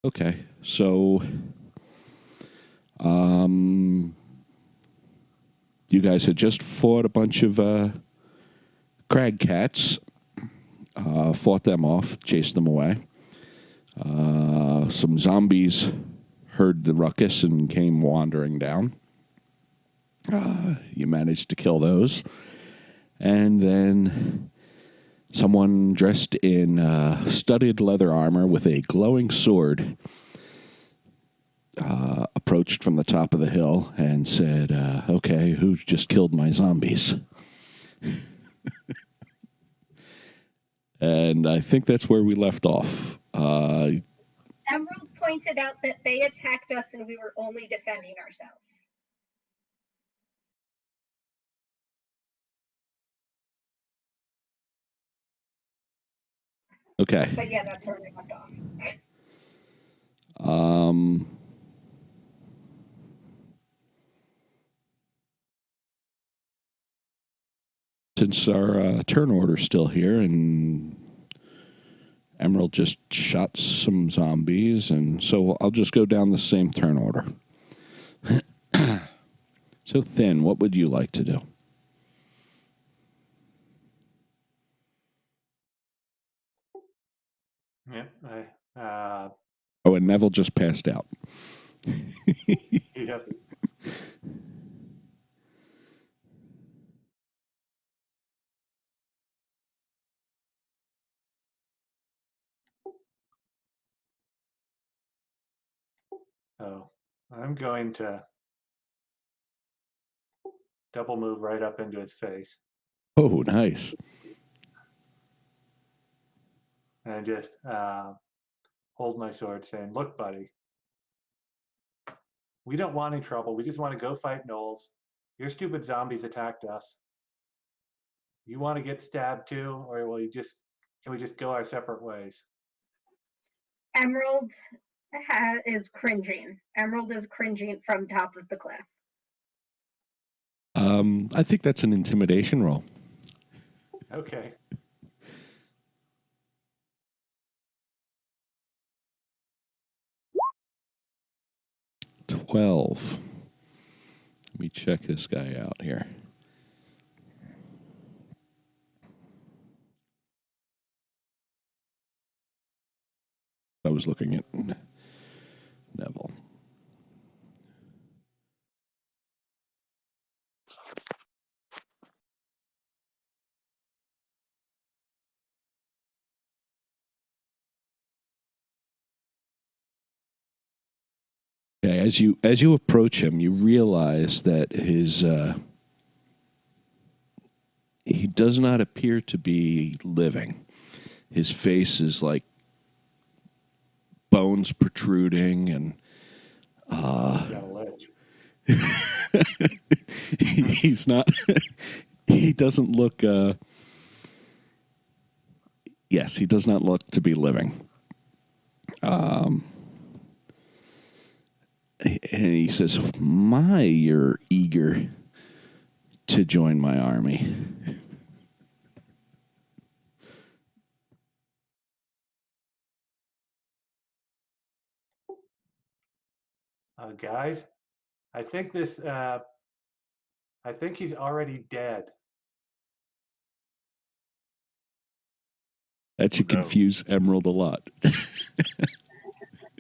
Okay, so you guys had just fought a bunch of crag cats, fought them off, chased them away. Some zombies heard the ruckus and came wandering down. You managed to kill those. And then someone dressed in studded leather armor with a glowing sword approached from the top of the hill and said, okay, who just killed my zombies? And I think that's where we left off. Emerald pointed out that they attacked us and we were only defending ourselves. Okay. But yeah, that's where we left off. Since our turn order's still here and Emerald just shot some zombies, and so I'll just go down the same turn order. So, Thin, what would you like to do? Yeah, Oh, and Neville just passed out. Yep. Oh, I'm going to double move right up into his face Oh, nice. and just hold my sword saying, look, buddy, we don't want any trouble. We just want to go fight Knowles. Your stupid zombies attacked us. You want to get stabbed too, or can we just go our separate ways? Emerald is cringing. Emerald is cringing from top of the cliff. I think that's an intimidation roll. Okay. $12. Let me check this guy out here. I was looking at Neville. Okay, as you approach him, you realize that he does not appear to be living. His face is like bones protruding, and he's not. He doesn't look. Yes, he does not look to be living. And he says, "My, you're eager to join my army." Guys, I think he's already dead. That should confuse Emerald a lot.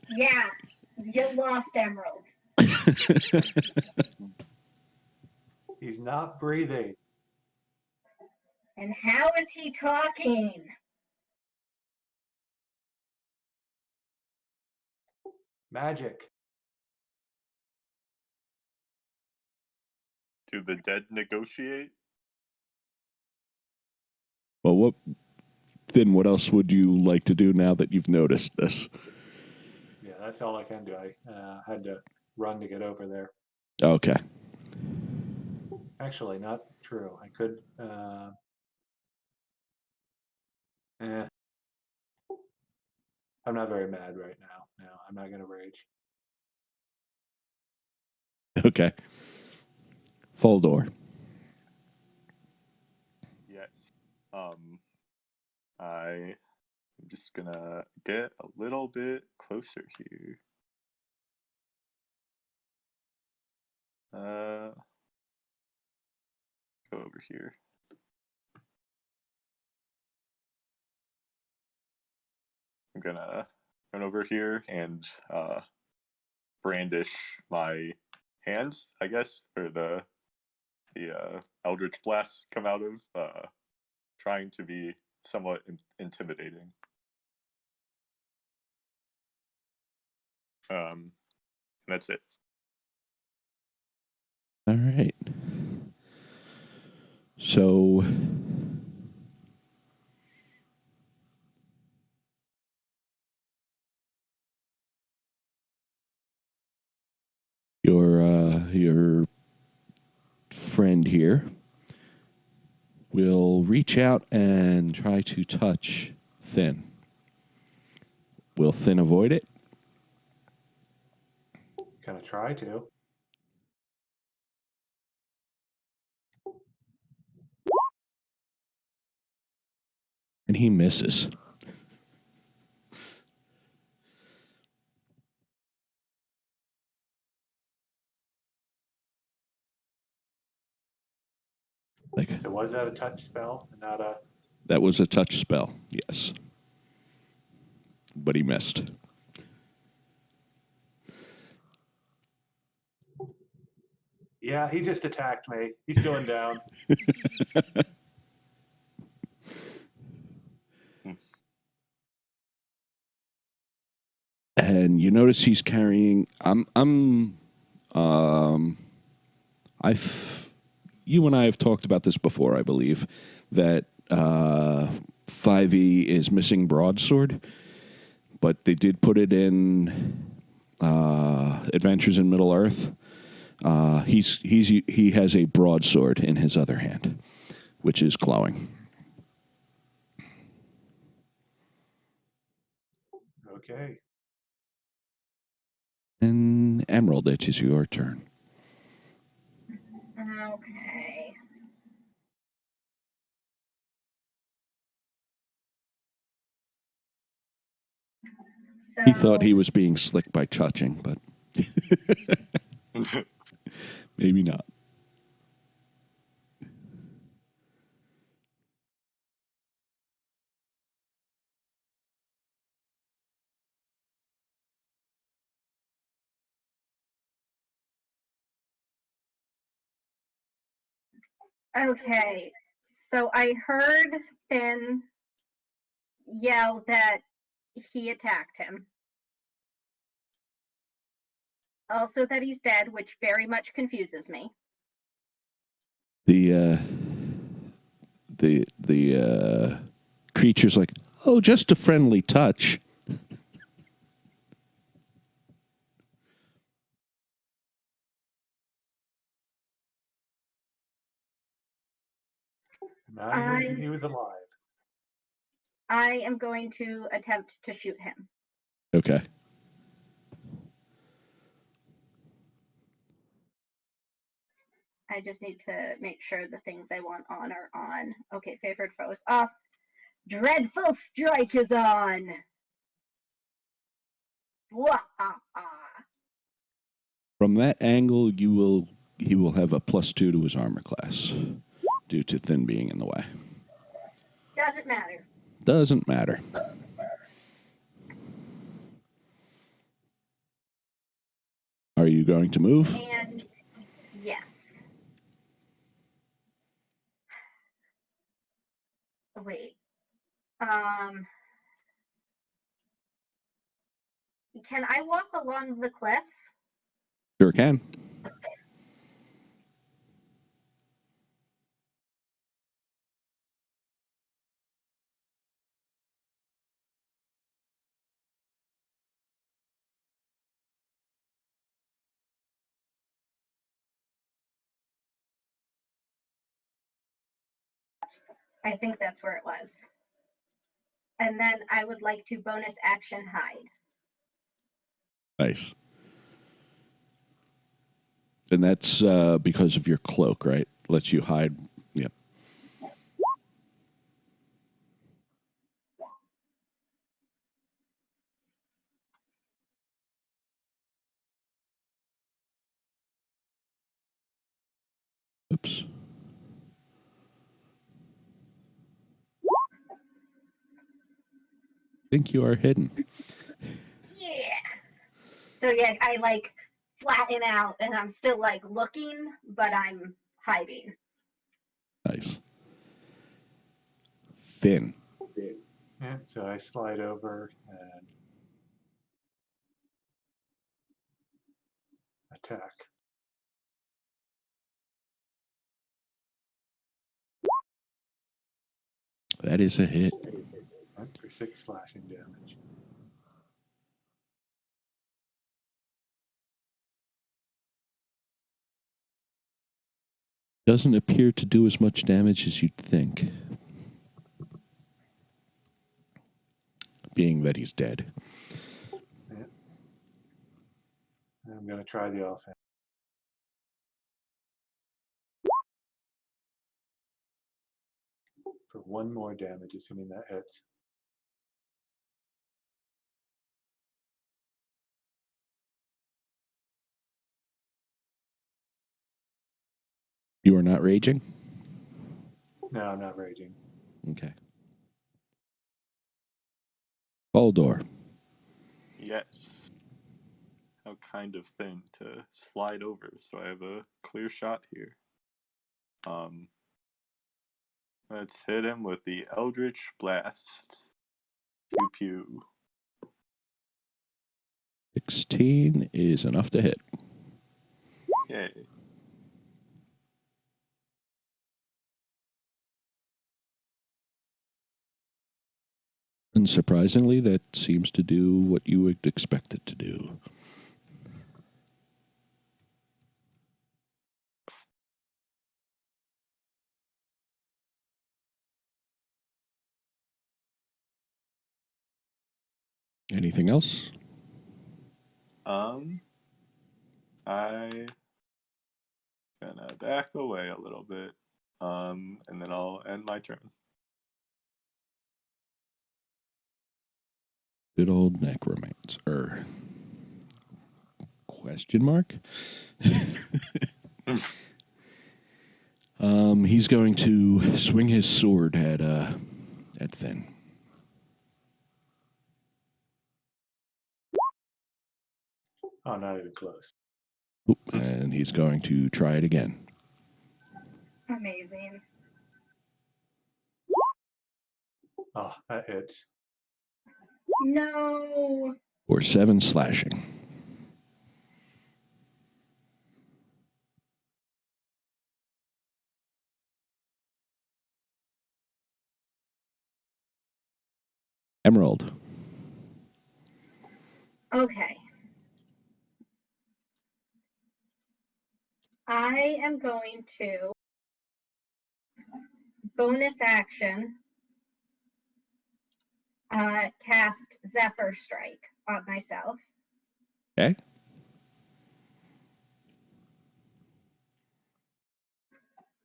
Yeah, you lost Emerald. He's not breathing. And how is he talking? Magic. Do the dead negotiate? Well, what else would you like to do now that you've noticed this? Yeah, that's all I can do. I had to run to get over there. Okay. Actually, not true. I could. I'm not very mad right now. No, I'm not going to rage. Okay. Foldor. Yes. I I'm just gonna get a little bit closer here. Go over here. I'm gonna run over here and brandish my hands, I guess, or the Eldritch blasts come out of, trying to be somewhat intimidating. And that's it. All right. So your friend here will reach out and try to touch Thin. Will Thin avoid it? Gonna try to. And he misses. So was that a touch spell and not a? That was a touch spell, yes. But he missed. Yeah, he just attacked me. He's going down. And you notice he's carrying. You and I have talked about this before, I believe, that 5e is missing broadsword, but they did put it in Adventures in Middle Earth. He has a broadsword in his other hand, which is glowing. Okay. And Emerald, it is your turn. Okay. So He thought he was being slick by touching, but maybe not. okay. So I heard Finn yell that he attacked him. Also that he's dead, which very much confuses me. The creature's like, oh, just a friendly touch. Not even he was alive. I am going to attempt to shoot him. Okay. I just need to make sure the things I want on are on. Okay, favored foe is off. Dreadful strike is on. From that angle, he will have a +2 to his armor class due to Thin being in the way. Doesn't matter. Doesn't matter. Are you going to move? And yes. Wait. Can I walk along the cliff? Sure can. I think that's where it was. And then I would like to bonus action hide. Nice. And that's because of your cloak, right? Lets you hide. Yep. Oops. Think you are hidden. Yeah. So yeah, I like flatten out and I'm still like looking, but I'm hiding. Nice. Finn. Yeah, so I slide over and attack. That is a hit. For 6 slashing damage. Doesn't appear to do as much damage as you'd think. Being that he's dead. Yeah. I'm going to try the offense. For 1 more damage, assuming that hits. You are not raging? No, I'm not raging. Okay. Baldor. Yes. How kind of Finn to slide over, so I have a clear shot here. Let's hit him with the Eldritch Blast. Pew pew. 16 is enough to hit. Yay. Unsurprisingly, that seems to do what you would expect it to do. Anything else? I gonna back away a little bit. And then I'll end my turn. Good old necromancer. Question mark? He's going to swing his sword at Finn. Oh, not even close. Oop, and he's going to try it again. Amazing. Oh, that hits. No. Or 7 slashing. Emerald. Okay. I am going to bonus action cast Zephyr Strike on myself. Okay.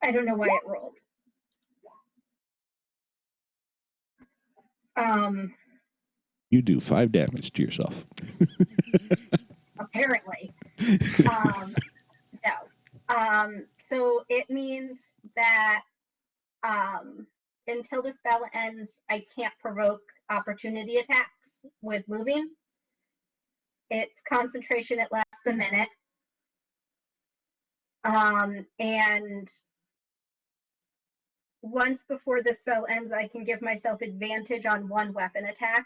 I don't know why it rolled. You do 5 damage to yourself. Apparently. No. So it means that until the spell ends, I can't provoke opportunity attacks with moving. Its concentration, it lasts a minute. And once before the spell ends, I can give myself advantage on 1 weapon attack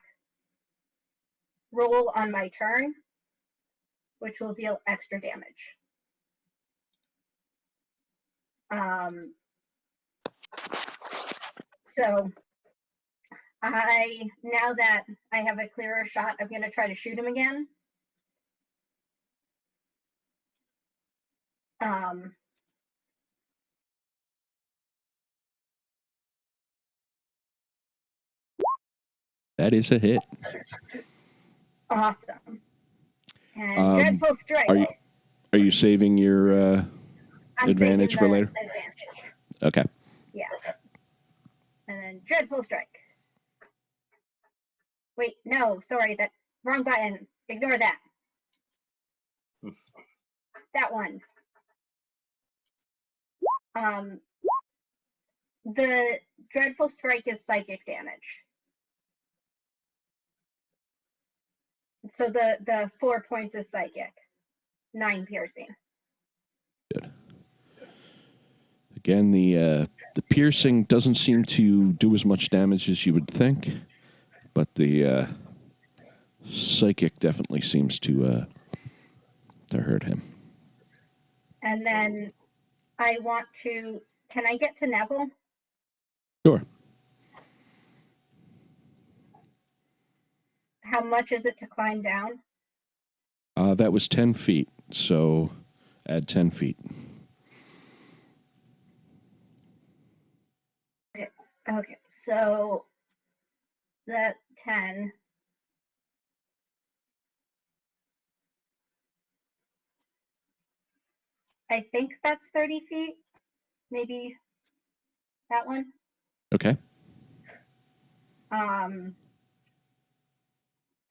roll on my turn, which will deal extra damage. So now that I have a clearer shot, I'm going to try to shoot him again. That is a hit. Awesome. And Dreadful Strike. Are you saving your advantage for later? Advantage. Okay. Yeah. And then Dreadful Strike. Wait, no, sorry, that wrong button. Ignore that. That one. The dreadful strike is psychic damage. So the 4 points is psychic, 9 piercing. Good. Again, the piercing doesn't seem to do as much damage as you would think, but the psychic definitely seems to hurt him. And then I want to. Can I get to Neville? Sure. How much is it to climb down? That was 10 feet, so add 10 feet. Okay, so that 10. I think that's 30 feet. Maybe that one. Okay.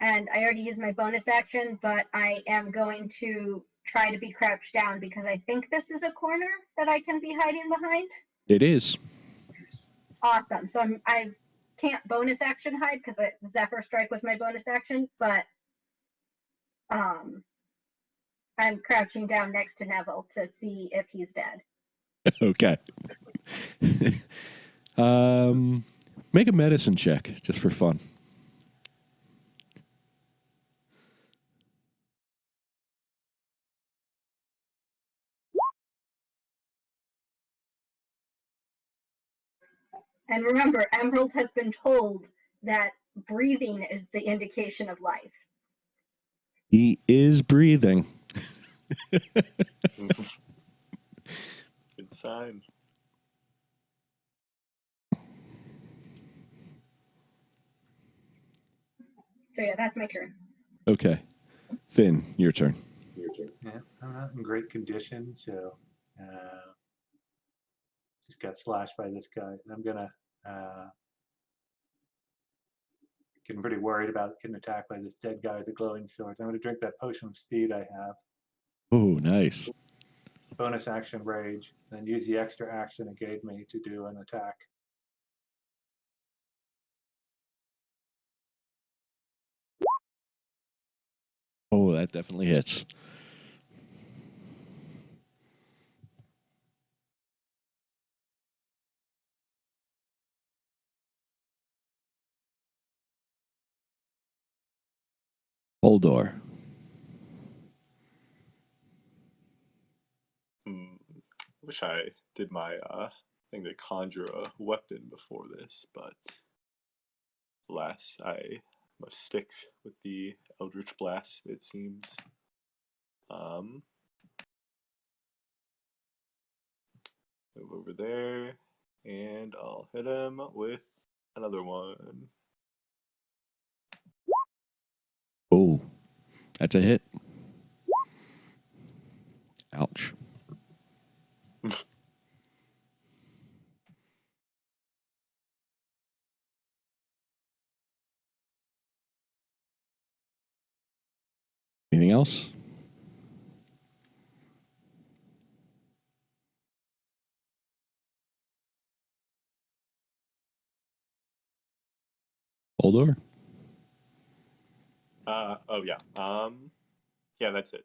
And I already used my bonus action, but I am going to try to be crouched down because I think this is a corner that I can be hiding behind. It is. Awesome. So I can't bonus action hide because Zephyr Strike was my bonus action, but I'm crouching down next to Neville to see if he's dead. Okay. Make a medicine check just for fun. And remember, Emerald has been told that breathing is the indication of life. He is breathing. Good sign. So yeah, that's my turn. Okay. Finn, your turn. Yeah, I'm not in great condition, so just got slashed by this guy. I'm gonna getting pretty worried about getting attacked by this dead guy with the glowing swords. I'm gonna drink that potion of speed I have. Oh, nice. Bonus action rage, and use the extra action it gave me to do an attack. Oh, that definitely hits. Holdor. Wish I did my thing to conjure a weapon before this, but alas, I must stick with the Eldritch Blast, it seems. Move over there, and I'll hit him with another one. Oh, that's a hit. Ouch. Anything else? Holdor? Oh yeah. Yeah, that's it.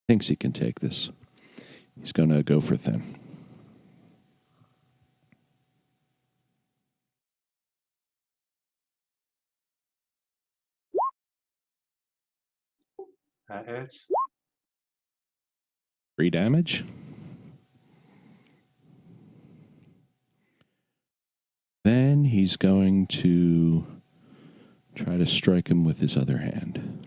Thinks he can take this. He's going to go for Thin. That hits. 3 damage. Then he's going to try to strike him with his other hand.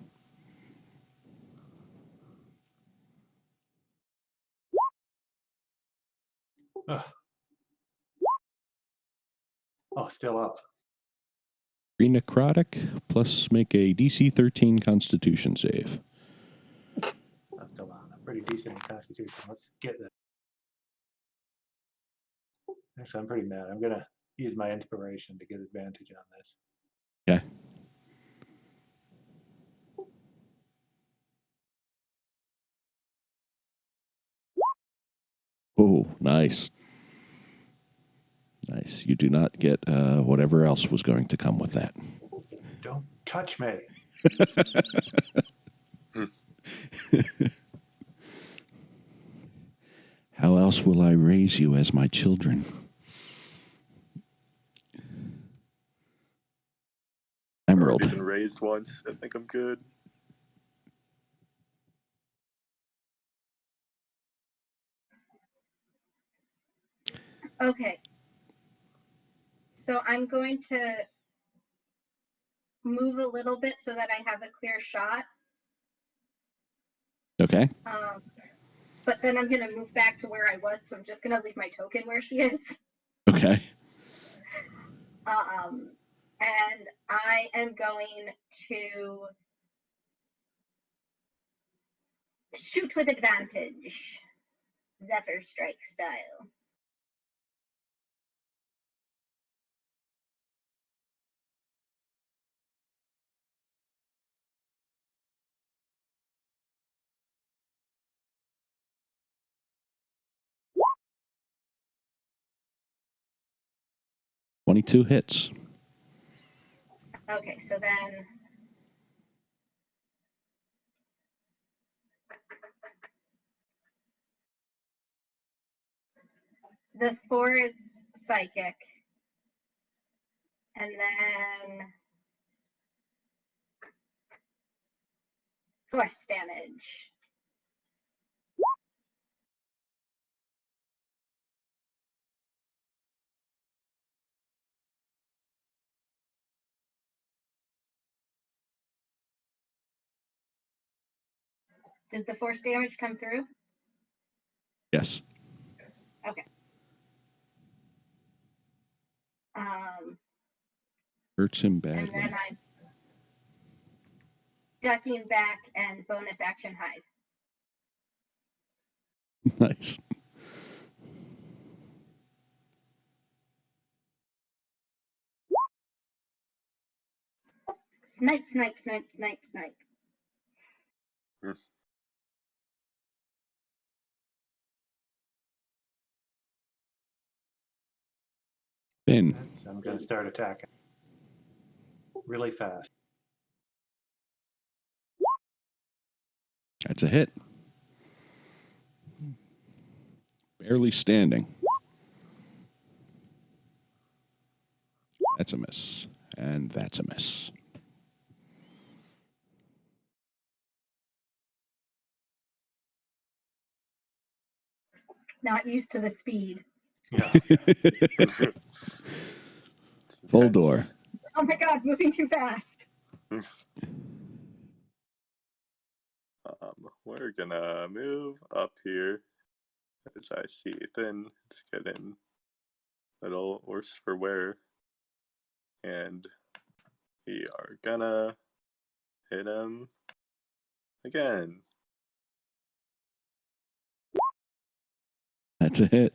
Ugh. Oh, still up. 3 necrotic, plus make a DC 13 Constitution save. That's still on. I'm pretty decent in Constitution. Let's get this. Actually, I'm pretty mad. I'm gonna use my inspiration to get advantage on this. Okay. Oh, nice. Nice. You do not get whatever else was going to come with that. Don't touch me. How else will I raise you as my children? I've Emerald. already been raised once. I think I'm good. Okay. So I'm going to move a little bit so that I have a clear shot. Okay. But then I'm going to move back to where I was, so I'm just going to leave my token where she is. Okay. And I am going to shoot with advantage, Zephyr Strike style. $22 hits. Okay, so then the 4 is psychic, and then force damage. Did the force damage come through? Yes. Okay. Hurts him And badly. then I'm ducking back and bonus action hide. Nice. Snipe, snipe, snipe, snipe, snipe. Ben. So I'm gonna start attacking really fast. That's a hit. Barely standing. That's a miss. And that's a miss. Not used to the speed. Yeah. Full door. Oh my god, moving too fast. We're gonna move up here as I see Ethan. It's getting a little worse for wear. And we are gonna hit him again. That's a hit.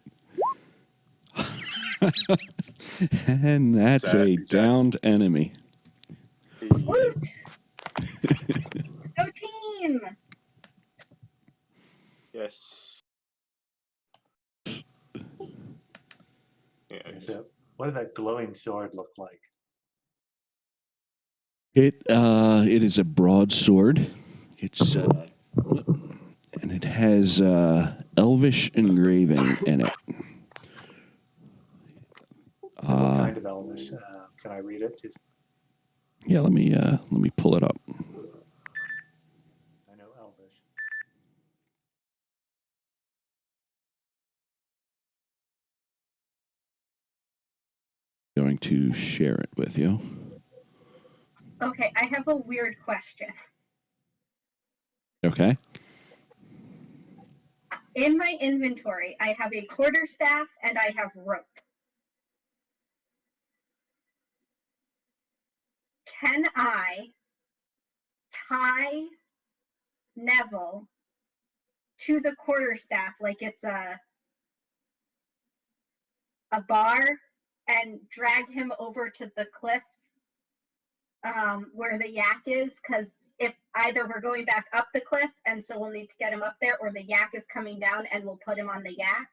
And that's a downed enemy. Woot! Go team! Yes. And So what does that glowing sword look like? It is a broadsword. It's and it has elvish engraving in it. So what kind of Elvish? Can I read it? Just Yeah, let me pull it up. I know Elvish. Going to share it with you. Okay, I have a weird question. Okay. In my inventory, I have a quarterstaff and I have rope. Can I tie Neville to the quarterstaff like it's a a bar and drag him over to the cliff where the yak is, because if either we're going back up the cliff and so we'll need to get him up there, or the yak is coming down and we'll put him on the yak.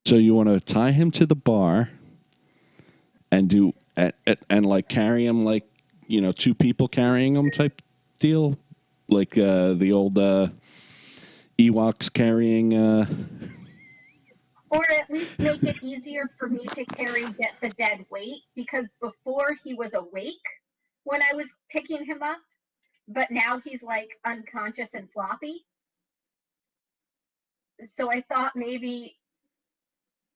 So you want to tie him to the bar and do and like carry him like, you know, two people carrying him type deal, like the old Ewoks carrying. Or at least make it easier for me to get the dead weight, because before he was awake when I was picking him up, but now he's like unconscious and floppy. So I thought maybe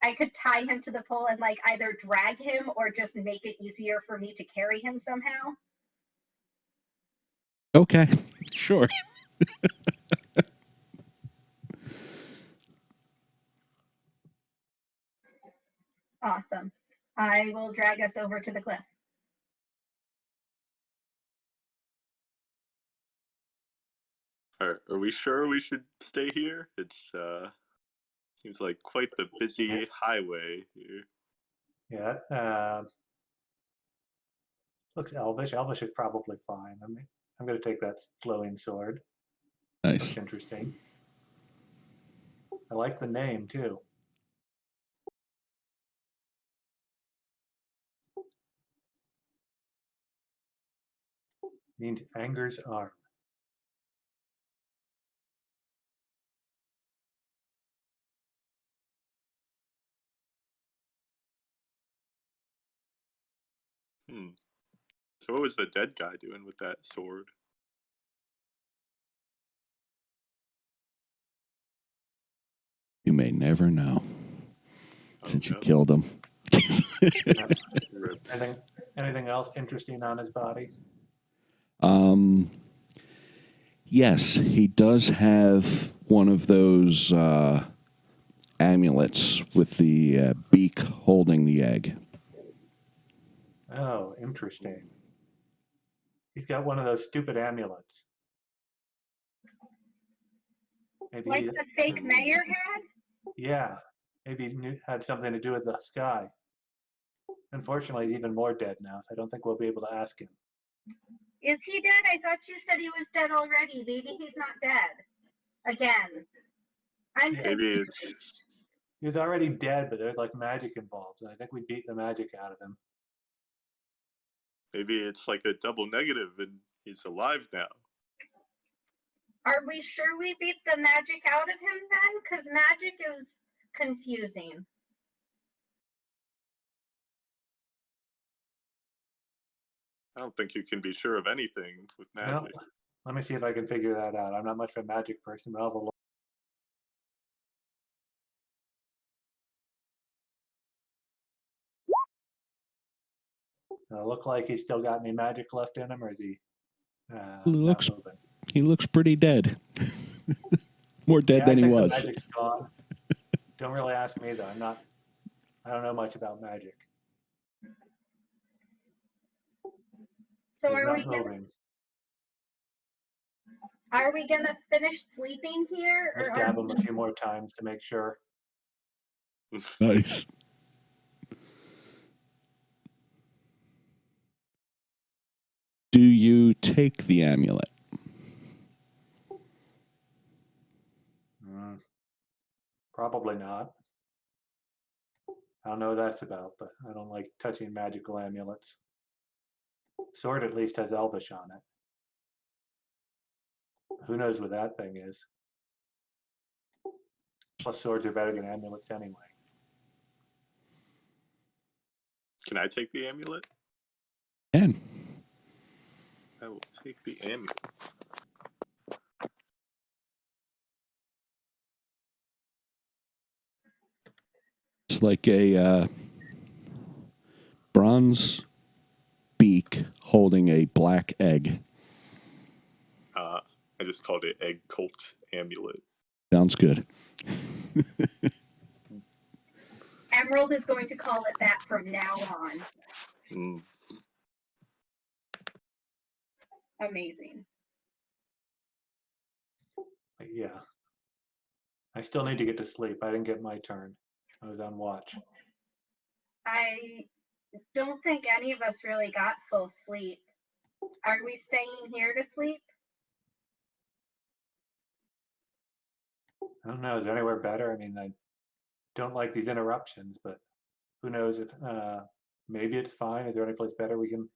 I could tie him to the pole and like either drag him or just make it easier for me to carry him somehow. Okay, sure. Awesome. I will drag us over to the cliff. Are we sure we should stay here? It's seems like quite the busy highway here. Yeah. Looks elvish. Elvish is probably fine. I'm going to take that flowing sword. Nice. Looks interesting. I like the name too. Means anger's arm. So what was the dead guy doing with that sword? You may never know since you no. killed him. Anything else interesting on his body? Yes, he does have one of those amulets with the beak holding the egg. Oh, interesting. He's got one of those stupid amulets. Maybe Like the fake mayor had? Yeah, maybe it had something to do with the sky. Unfortunately, he's even more dead now, so I don't think we'll be able to ask him. Is he dead? I thought you said he was dead already. Maybe he's not dead. Again. I'm Maybe it's He was already dead, but there's like magic involved, and I think we beat the magic out of him. maybe it's like a double negative and he's alive now. Are we sure we beat the magic out of him then? Because magic is confusing. I don't think you can be sure of anything with magic. Well, let me see if I can figure that out. I'm not much of a magic person, but I'll have a look. Look like he's still got any magic left in him, or is he not moving? He looks pretty dead. More dead than he I think was. the magic's gone. Don't really ask me though. I don't know much about magic. So He's are we gonna finish sleeping here? Let's stab him a few more times to make sure. Nice. Do you take the amulet? Probably not. I don't know what that's about, but I don't like touching magical amulets. Sword at least has Elvish on it. Who knows what that thing is? Plus, swords are better than amulets anyway. Can I take the amulet? And I will take the amulet. it's like a bronze beak holding a black egg. I just called it Egg Cult Amulet. Sounds good. Emerald is going to call it that from now on. Amazing. Yeah. I still need to get to sleep. I didn't get my turn. I was on watch. I don't think any of us really got full sleep. Are we staying here to sleep? I don't know. Is there anywhere better? I mean, I don't like these interruptions, but who knows if maybe it's fine. Is there any place better we can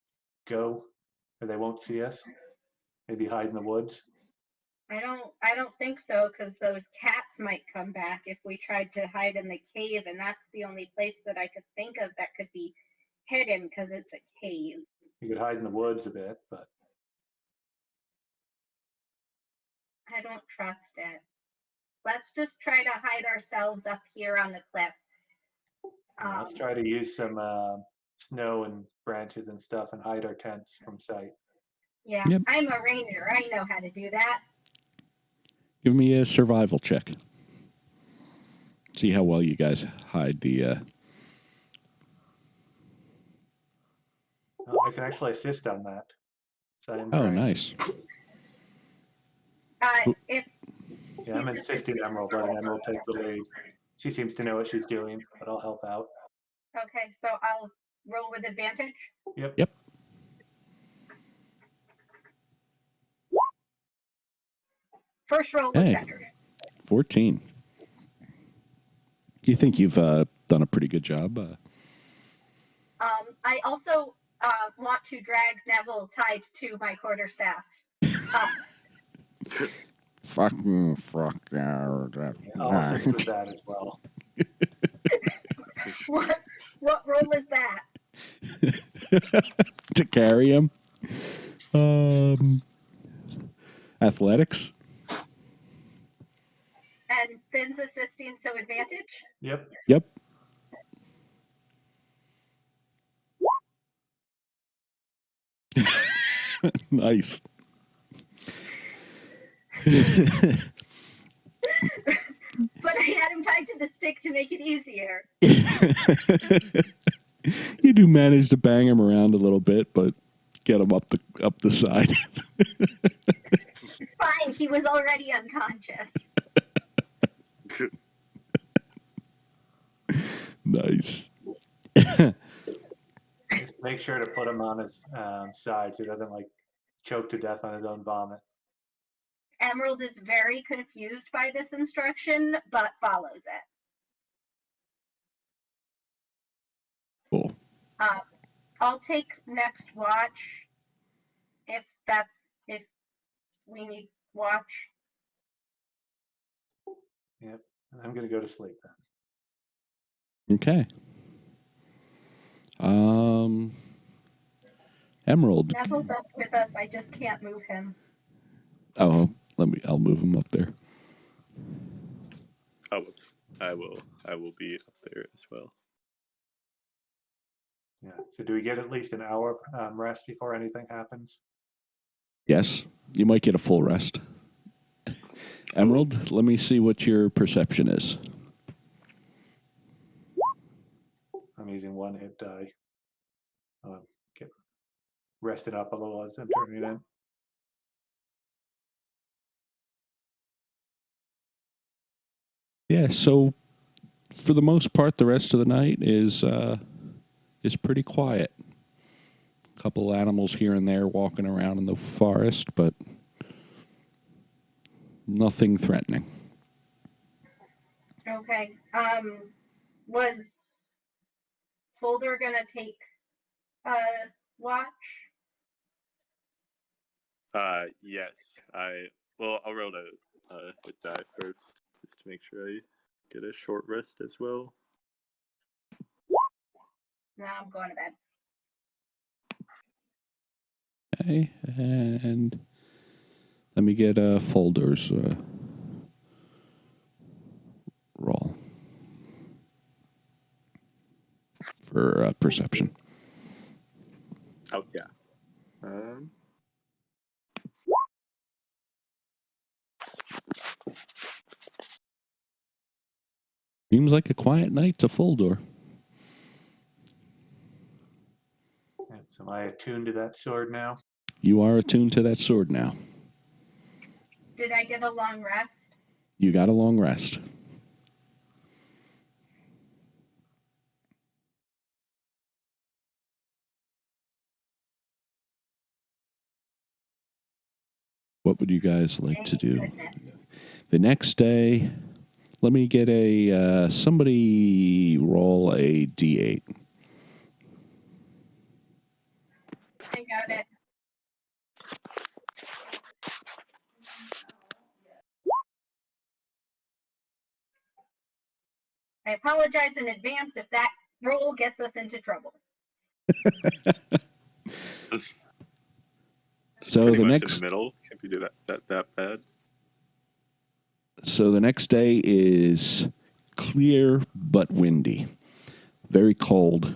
go where they won't see us? Maybe hide in the woods. I don't think so, because those cats might come back if we tried to hide in the cave, and that's the only place that I could think of that could be hidden because it's a cave. You could hide in the woods a bit, but I don't trust it. Let's just try to hide ourselves up here on the cliff. let's try to use some snow and branches and stuff and hide our tents from sight. Yeah, Yep. I'm a ranger. I know how to do that. Give me a survival check. See how well you guys hide the. I can actually assist on that. So I'm Oh, trying. nice. If Yeah, I'm he's insisting Emerald, letting Emerald take the lead. She seems to know what she's doing, but I'll help out. Okay, so I'll roll with advantage. Yep. Yep. First roll was Hey. better. 14. You think you've done a pretty good job? I also want to drag Neville tied to my quarterstaff up. Fucking fuck. I'll assist with that as well. What role is that? To carry him. Athletics. And Finn's assisting, so advantage? Yep. Yep. Nice. But I had him tied to the stick to make it easier. You do manage to bang him around a little bit, but get him up the side. It's fine. He was already unconscious. Nice. Just make sure to put him on his side so he doesn't like choke to death on his own vomit. Emerald is very confused by this instruction, but follows it. Cool. I'll take next watch if we need watch. Yep. I'm gonna go to sleep then. Okay. Emerald. Neville's up with us. I just can't move him. Oh, I'll move him up there. Oh, whoops. I will be up there as well. Yeah. So do we get at least an hour rest before anything happens? Yes, you might get a full rest. Emerald, let me see what your perception is. I'm using one hit die. Get rested up a little as I'm turning it in. Yeah, so for the most part, the rest of the night is pretty quiet. A couple animals here and there walking around in the forest, but nothing threatening. Okay. Was Folder gonna take watch? Yes. I'll roll a die first, just to make sure I get a short rest as well. No, I'm going to bed. Okay, and let me get a Folder's roll for perception. Oh yeah. Seems like a quiet night to Folder. And so am I attuned to that sword now? You are attuned to that sword now. Did I get a long rest? You got a long rest. What would you guys like Thank to do? goodness. The next day, let me get a somebody roll a d8. I got it. I apologize in advance if that roll gets us into trouble. So Pretty the much next in the middle. Can't be do that bad. So the next day is clear but windy, very cold.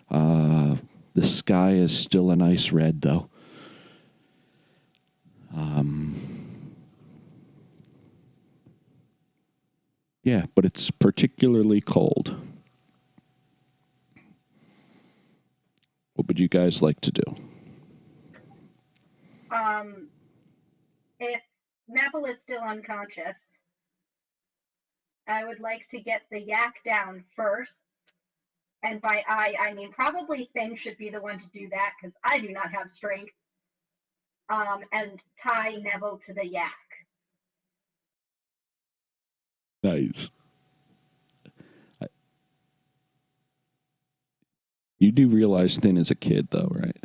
The sky is still a nice red, though. Yeah, but it's particularly cold. What would you guys like to do? If Neville is still unconscious, I would like to get the yak down first. And by I mean probably Finn should be the one to do that because I do not have strength. And tie Neville to the yak. Nice. You do realize Thin is a kid, though, right?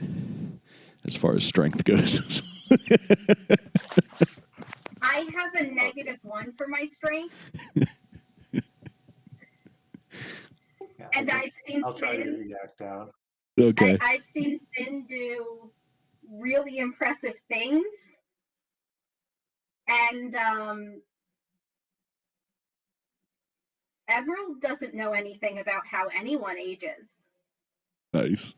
As far as strength goes. I have a -1 for my strength. Yeah, And I've seen I'll try to get Finn. the yak down. Okay. I've seen Finn do really impressive things. And Emerald doesn't know anything about how anyone ages. Nice.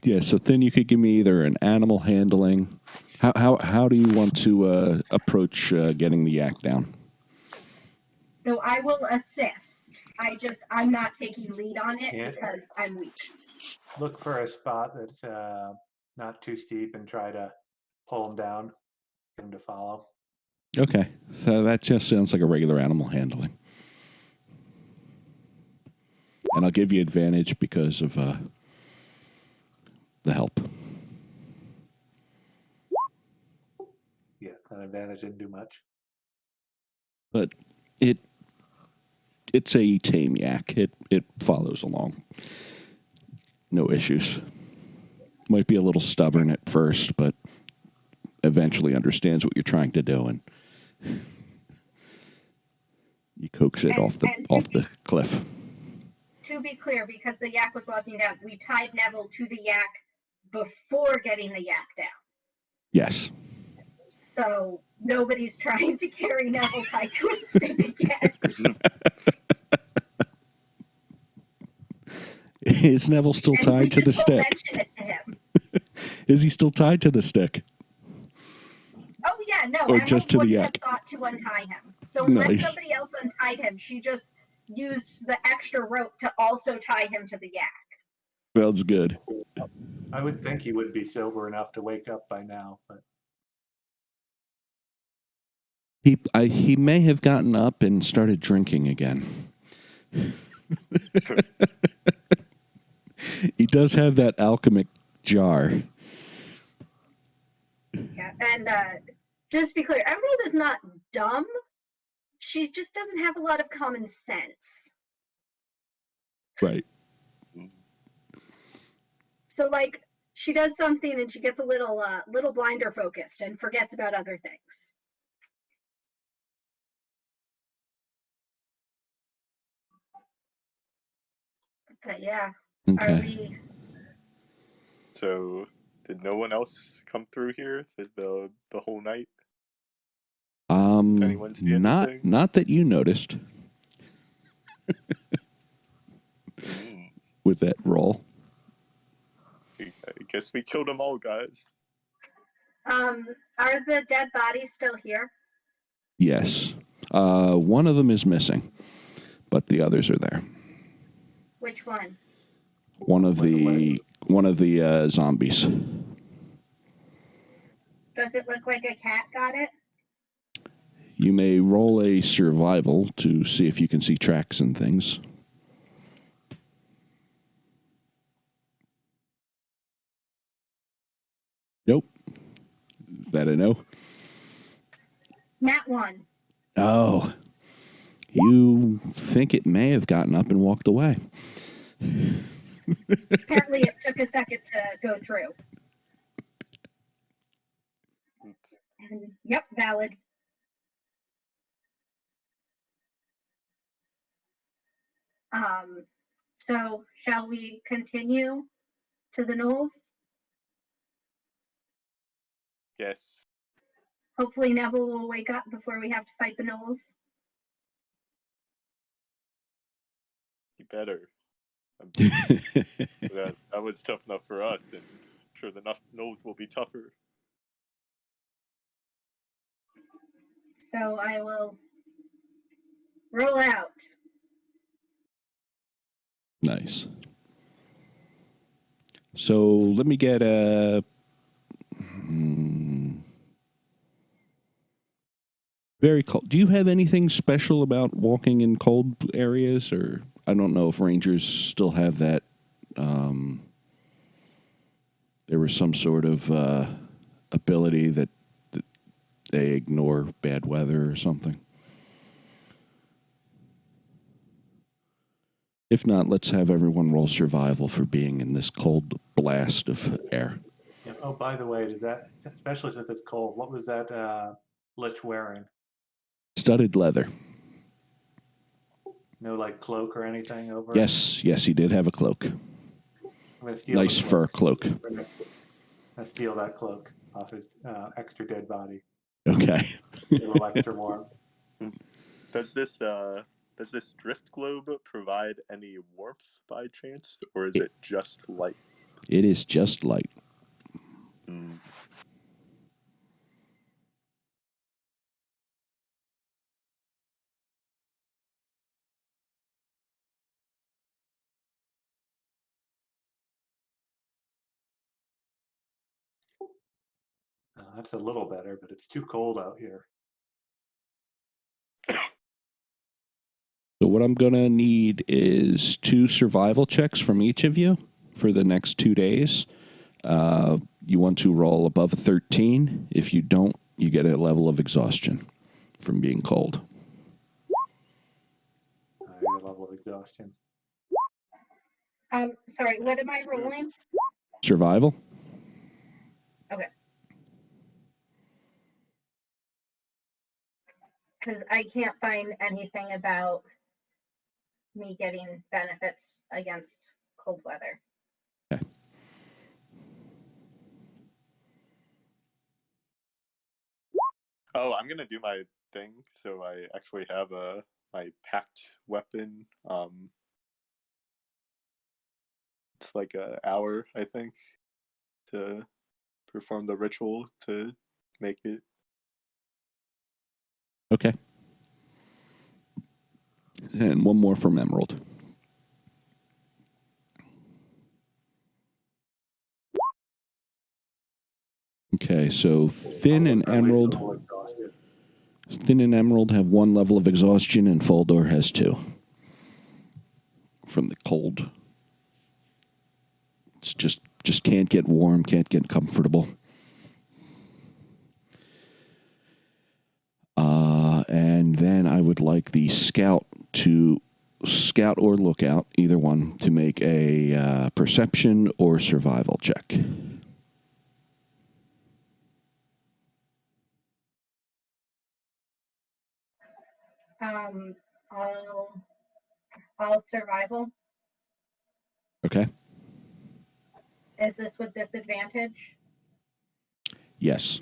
Yeah, so Thin, you could give me either an animal handling. How do you want to approach getting the yak down? So I will assist. I'm not taking lead on it Yeah. because I'm weak. Look for a spot that's not too steep and try to pull him down, get him to follow. Okay, so that just sounds like a regular animal handling. And I'll give you advantage because of the help. Yeah, an advantage didn't do much. But it's a tame yak. It follows along. No issues. Might be a little stubborn at first, but eventually understands what you're trying to do, and you coax it off the cliff. To be clear, because the yak was walking down, we tied Neville to the yak before getting the yak down. Yes. So nobody's trying to carry Neville tied to a stick again. Is Neville still tied to the stick? Mention it to him. Is he still tied to the stick? Oh yeah, no. Or Emma just to the wouldn't yak? have thought to untie him. So Nice. when somebody else untied him, she just used the extra rope to also tie him to the yak. Sounds good. I would think he would be sober enough to wake up by now, but He may have gotten up and started drinking again. He does have that alchemic jar. Yeah, and just to be clear, Emerald is not dumb. She just doesn't have a lot of common sense. Right. So like she does something and she gets a little blinder focused and forgets about other things. But yeah, Okay. are we? So, did no one else come through here the whole night? Anyone see anything? Not that you noticed with that roll. I guess we killed them all, guys. Are the dead bodies still here? Yes. One of them is missing, but the others are there. Which one? One of the zombies. Does it look like a cat got it? You may roll a survival to see if you can see tracks and things. Nope. Is that a no? Nat 1. Oh. You think it may have gotten up and walked away. Apparently, it took a second to go through. And, yep, valid. So shall we continue to the Knolls? Yes. Hopefully Neville will wake up before we have to fight the Knolls. You better. That was tough enough for us, and I'm sure the Knolls will be tougher. So I will roll out. Nice. So let me get a very cold. Do you have anything special about walking in cold areas, or I don't know if rangers still have that. There was some sort of ability that they ignore bad weather or something. If not, let's have everyone roll survival for being in this cold blast of air. Yeah. Oh, by the way, does that, especially since it's cold, what was that Lich wearing? Studded leather. No, like cloak or anything over it? Yes, he did have a cloak. I'm gonna steal Nice the fur cloak. cloak. I'm gonna steal that cloak off his extra dead body. Okay. A little extra warm. Does this drift globe provide any warmth by chance, or is it just light? It is just light. That's a little better, but it's too cold out here. So what I'm going to need is 2 survival checks from each of you for the next 2 days. You want to roll above a 13. If you don't, you get a level of exhaustion from being cold. I get a level of exhaustion. Sorry, what am I rolling? Survival? Okay. Because I can't find anything about me getting benefits against cold weather. Okay. Oh, I'm gonna do my thing. So I actually have my packed weapon. It's like an hour, I think, to perform the ritual to make it. Okay. And one more from Emerald. Okay, so Thin and At least a Emerald. little exhausted. Thin and Emerald have 1 level of exhaustion, and Foldor has 2 from the cold. It's just can't get warm, can't get comfortable. And then I would like the scout or lookout, either one, to make a perception or survival check. All survival. Okay? Is this with disadvantage? Yes.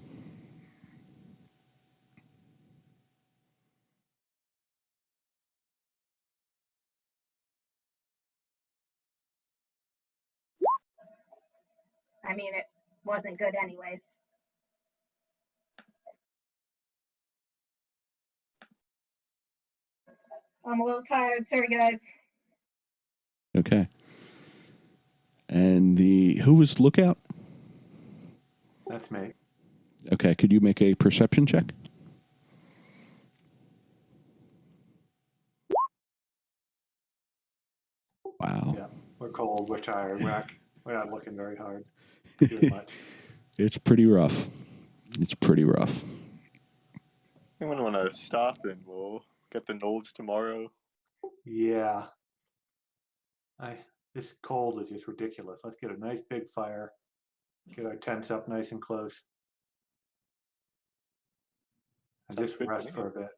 I mean, it wasn't good anyways. I'm a little tired. Sorry, guys. Okay. And who was lookout? That's me. Okay, could you make a perception check? Wow. Yeah, we're cold. We're tired. We're not looking very hard. Doing much. It's pretty rough. It's pretty rough. Anyone want to stop and we'll get the knolls tomorrow? Yeah. This cold is just ridiculous. Let's get a nice big fire. Get our tents up nice and close. And Sounds just good to rest me. for a bit.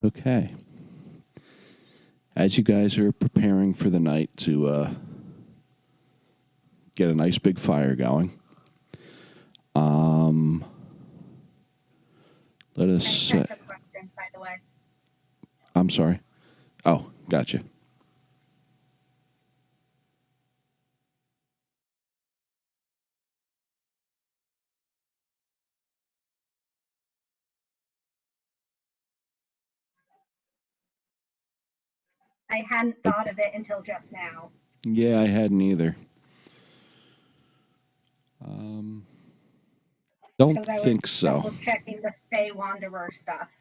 Okay. As you guys are preparing for the night to get a nice big fire going, let I us. sent a question, by the way. I'm sorry. Oh, gotcha. I hadn't thought of it until just now. Yeah, I hadn't either. Don't Because I was think so. double checking the Fey Wanderer stuff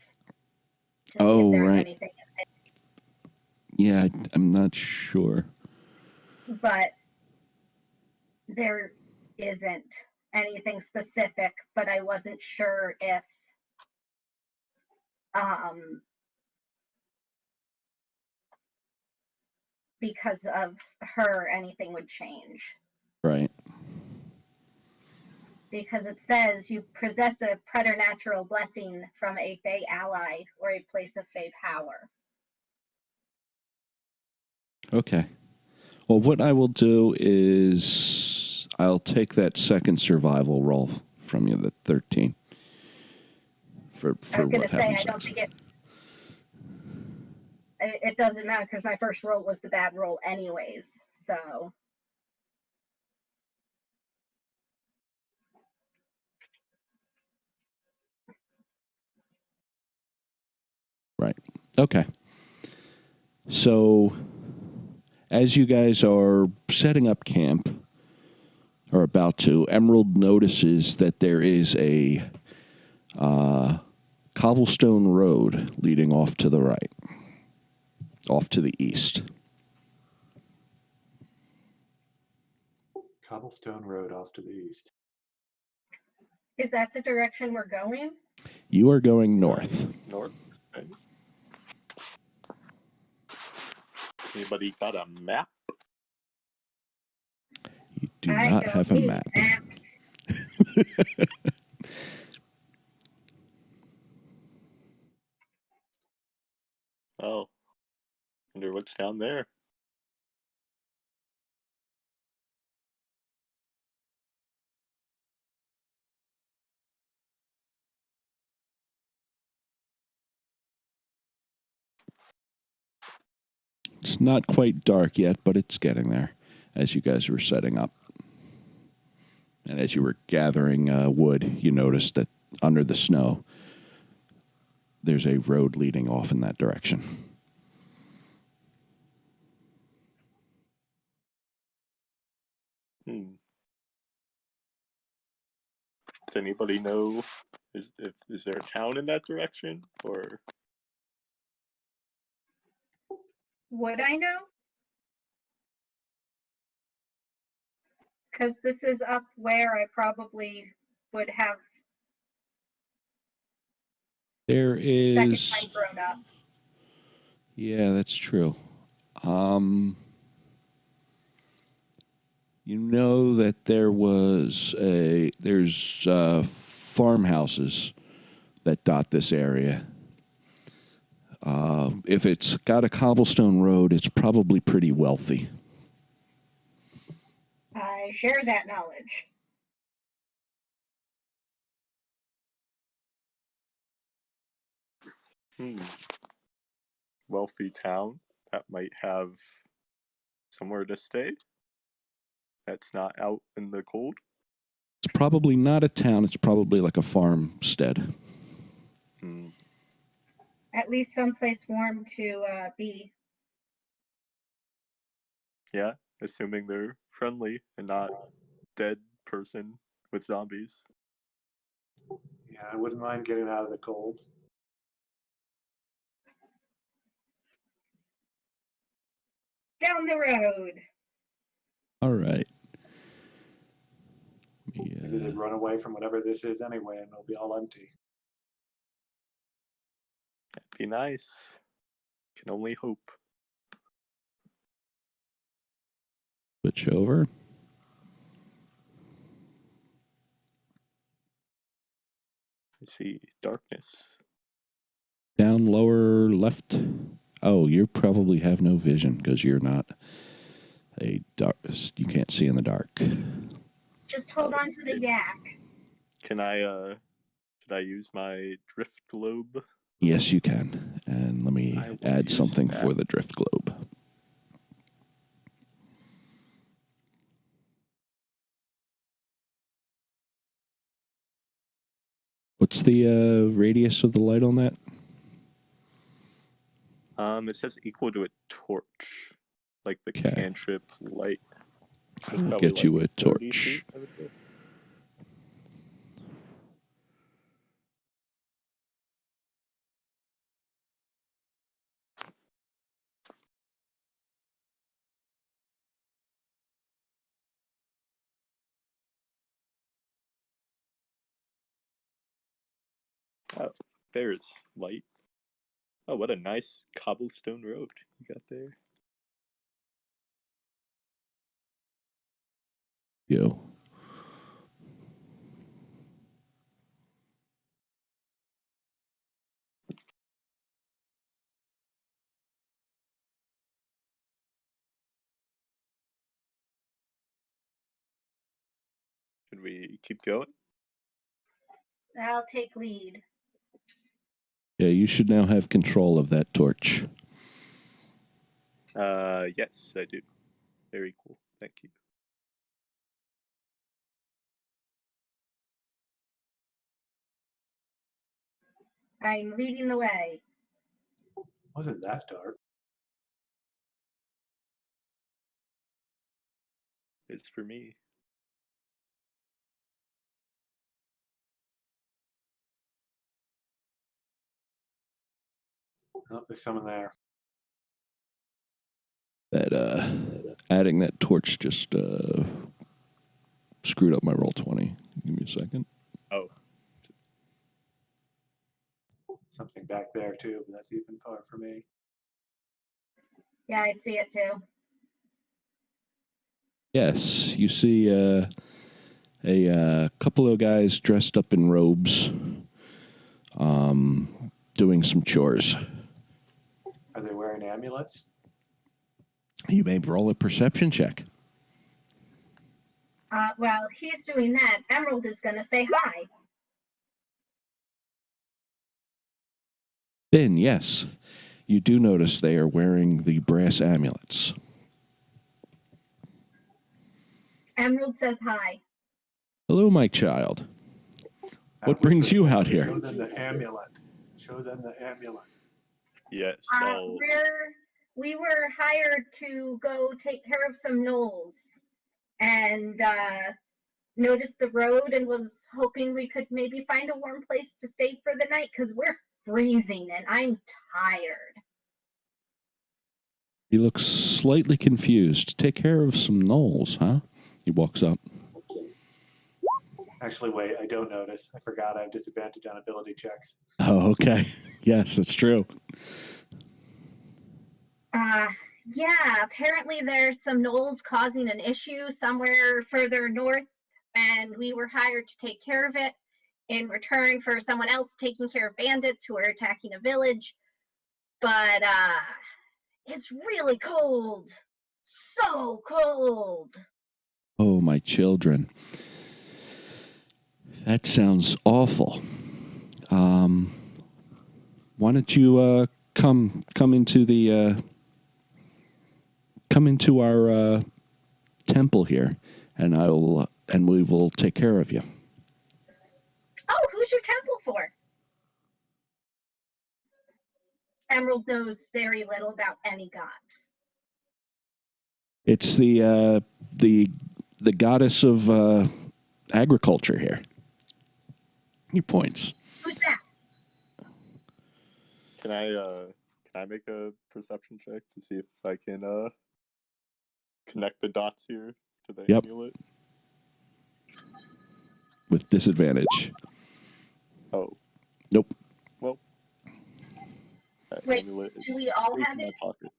to see Oh, if there's right. anything, Yeah, I'm not sure. but there isn't anything specific. But I wasn't sure if because of her anything would change. Right. Because it says you possess a preternatural blessing from a Fey ally or a place of Fey power. Okay. Well, what I will do is I'll take that second survival roll from you, the 13. For I was going what to say, happens I don't next. think it doesn't matter because my first roll was the bad roll anyways. So Right. Okay. So, as you guys are setting up camp, or about to, Emerald notices that there is a cobblestone road leading off to the right, off to the east. Cobblestone Road off to the east. is that the direction we're going? You are going north. North. Okay. Anybody got a map? You do I not don't have a need map. maps. Oh, wonder what's down there. It's not quite dark yet, but it's getting there as you guys were setting up. And as you were gathering wood, you noticed that under the snow, there's a road leading off in that direction. Does anybody know? Is there a town in that direction, or Would I know? Because this is up where I probably would have There second is. time grown up. Yeah, that's true. You know that there's farmhouses that dot this area. If it's got a cobblestone road, it's probably pretty wealthy. I share that knowledge. wealthy town that might have somewhere to stay? That's not out in the cold. It's probably not a town. It's probably like a farmstead. At least someplace warm to be. Yeah, assuming they're friendly and not dead person with zombies. Yeah, I wouldn't mind getting out of the cold. Down the road. All right. Maybe they'd run away from whatever this is anyway, and it'll be all empty. That'd be nice. Can only hope. Switch over. I see darkness. Down, lower, left. Oh, you probably have no vision because you're not a dark. You can't see in the dark. Just hold on to the yak. Can I should I use my drift globe? Yes, you can. And let me I will add use something that. for the drift globe. What's the radius of the light on that? It says equal to a torch, like the Okay. cantrip light. So I will probably get you a 30 torch. feet, I would guess. Oh, there's light. Oh, what a nice cobblestone road you got there. You. Should we keep going? I'll take lead. Yeah, you should now have control of that torch. Yes, I do. Very cool. Thank you. I'm leading the way. Wasn't that dark? It's for me. Oh, there's someone there. That adding that torch just screwed up my roll 20. Give me a second. Oh, Something back there too, but that's even far for me. Yeah, I see it too. Yes, you see a couple of guys dressed up in robes doing some chores. Are they wearing amulets? You may roll a perception check. While he's doing that, Emerald is going to say hi. Then, yes, you do notice they are wearing the brass amulets. Emerald says hi. Hello, my child. What That was brings the you thing. out here? Show them the amulet. Show them the amulet. yes. We were hired to go take care of some gnolls and noticed the road and was hoping we could maybe find a warm place to stay for the night because we're freezing and I'm tired. He looks slightly confused. Take care of some gnolls, huh? He walks up. Actually, wait, I don't notice. I forgot I have disadvantage on ability checks. Oh, okay. Yes, that's true. Yeah, apparently there's some gnolls causing an issue somewhere further north, and we were hired to take care of it in return for someone else taking care of bandits who are attacking a village. But it's really cold. So cold. Oh, my children. That sounds awful. Why don't you come into our temple here, and we will take care of you. Oh, who's your temple for? Emerald knows very little about any gods. It's the goddess of agriculture here. He points. Who's that? Can I make a perception check to see if I can connect the dots here to the Yep. amulet? With disadvantage. Oh, Nope. well. That Wait, amulet do is we all safe have in my it? pocket.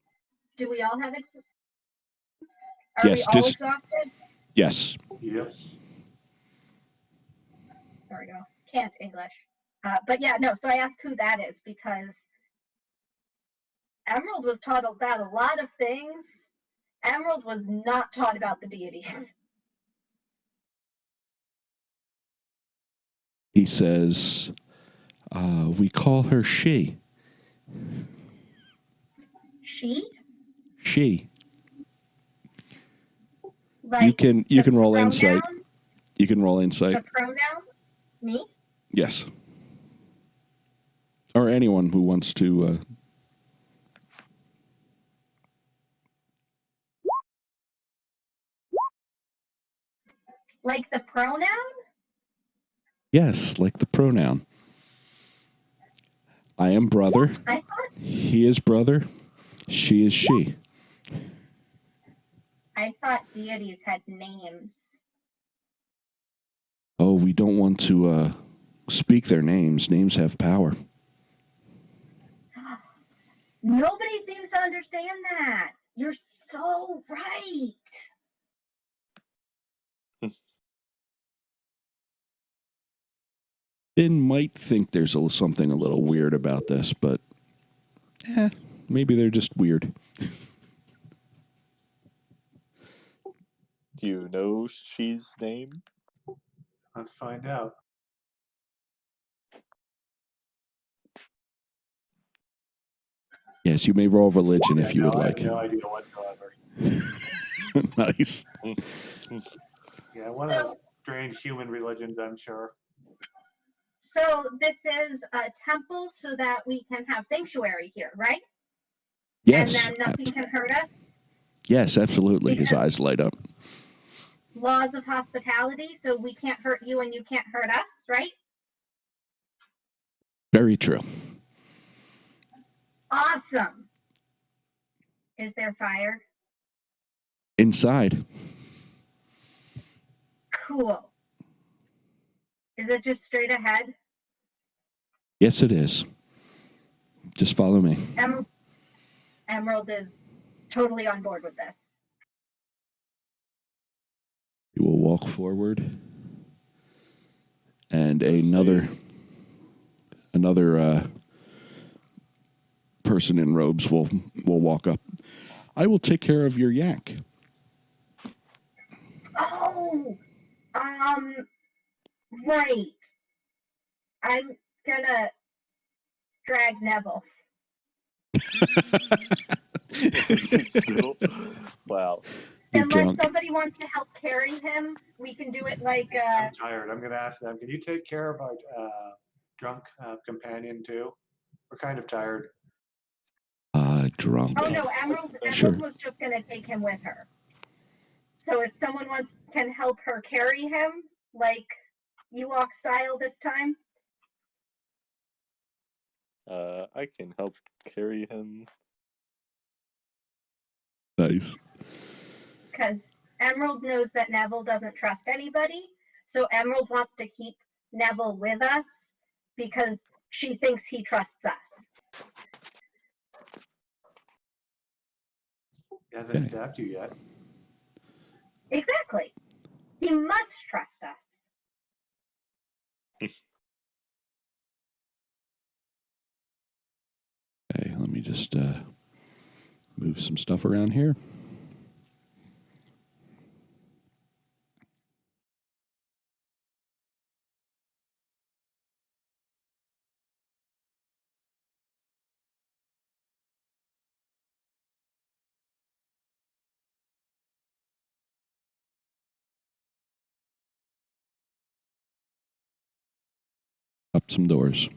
Do we all have Are Yes, we all exhausted? Yes. Yep. There we go. Can't English. But yeah, no, so I asked who that is because Emerald was taught about a lot of things. Emerald was not taught about the deities. He says, we call her she. She? She. Like You can roll pronoun? insight. You can roll insight. The pronoun? Me? Yes. Or anyone who wants to. Like the pronoun? Yes, like the pronoun. I am brother. I thought He is brother. She is she. deities had names. Oh, we don't want to speak their names. Names have power. Nobody seems to understand that. You're so right. Finn might think there's something a little weird about this, but maybe they're just weird. Do you know she's name? Let's find out. Yes, you may roll religion if you No, would I like. have no idea whatsoever. Nice. Yeah, one of those strange human religions, I'm sure. So this is a temple so that we can have sanctuary here, right? Yes. And then nothing can hurt us. Yes, absolutely. His eyes light up. Laws of hospitality, so we can't hurt you and you can't hurt us, right? Very true. Awesome. Is there fire? Inside. Cool. Is it just straight ahead? Yes, it is. Just follow me. Emerald is totally on board with this. You will walk forward, and another person in robes will walk up. I will take care of your yak. Oh, right. I'm gonna drag Neville. Wow. Unless somebody wants to help carry him, we can do it like. I'm tired. I'm going to ask them, can you take care of our drunk companion too? We're kind of tired. Drunk. Oh no, Emerald Sure. was just gonna take him with her. So if someone can help her carry him, like Ewok style this time. I can help carry him. Nice. Because Emerald knows that Neville doesn't trust anybody, so Emerald wants to keep Neville with us because she thinks he trusts us. He hasn't stabbed you yet. Exactly. He must trust us. Okay, let me just move some stuff around here. Up some doors.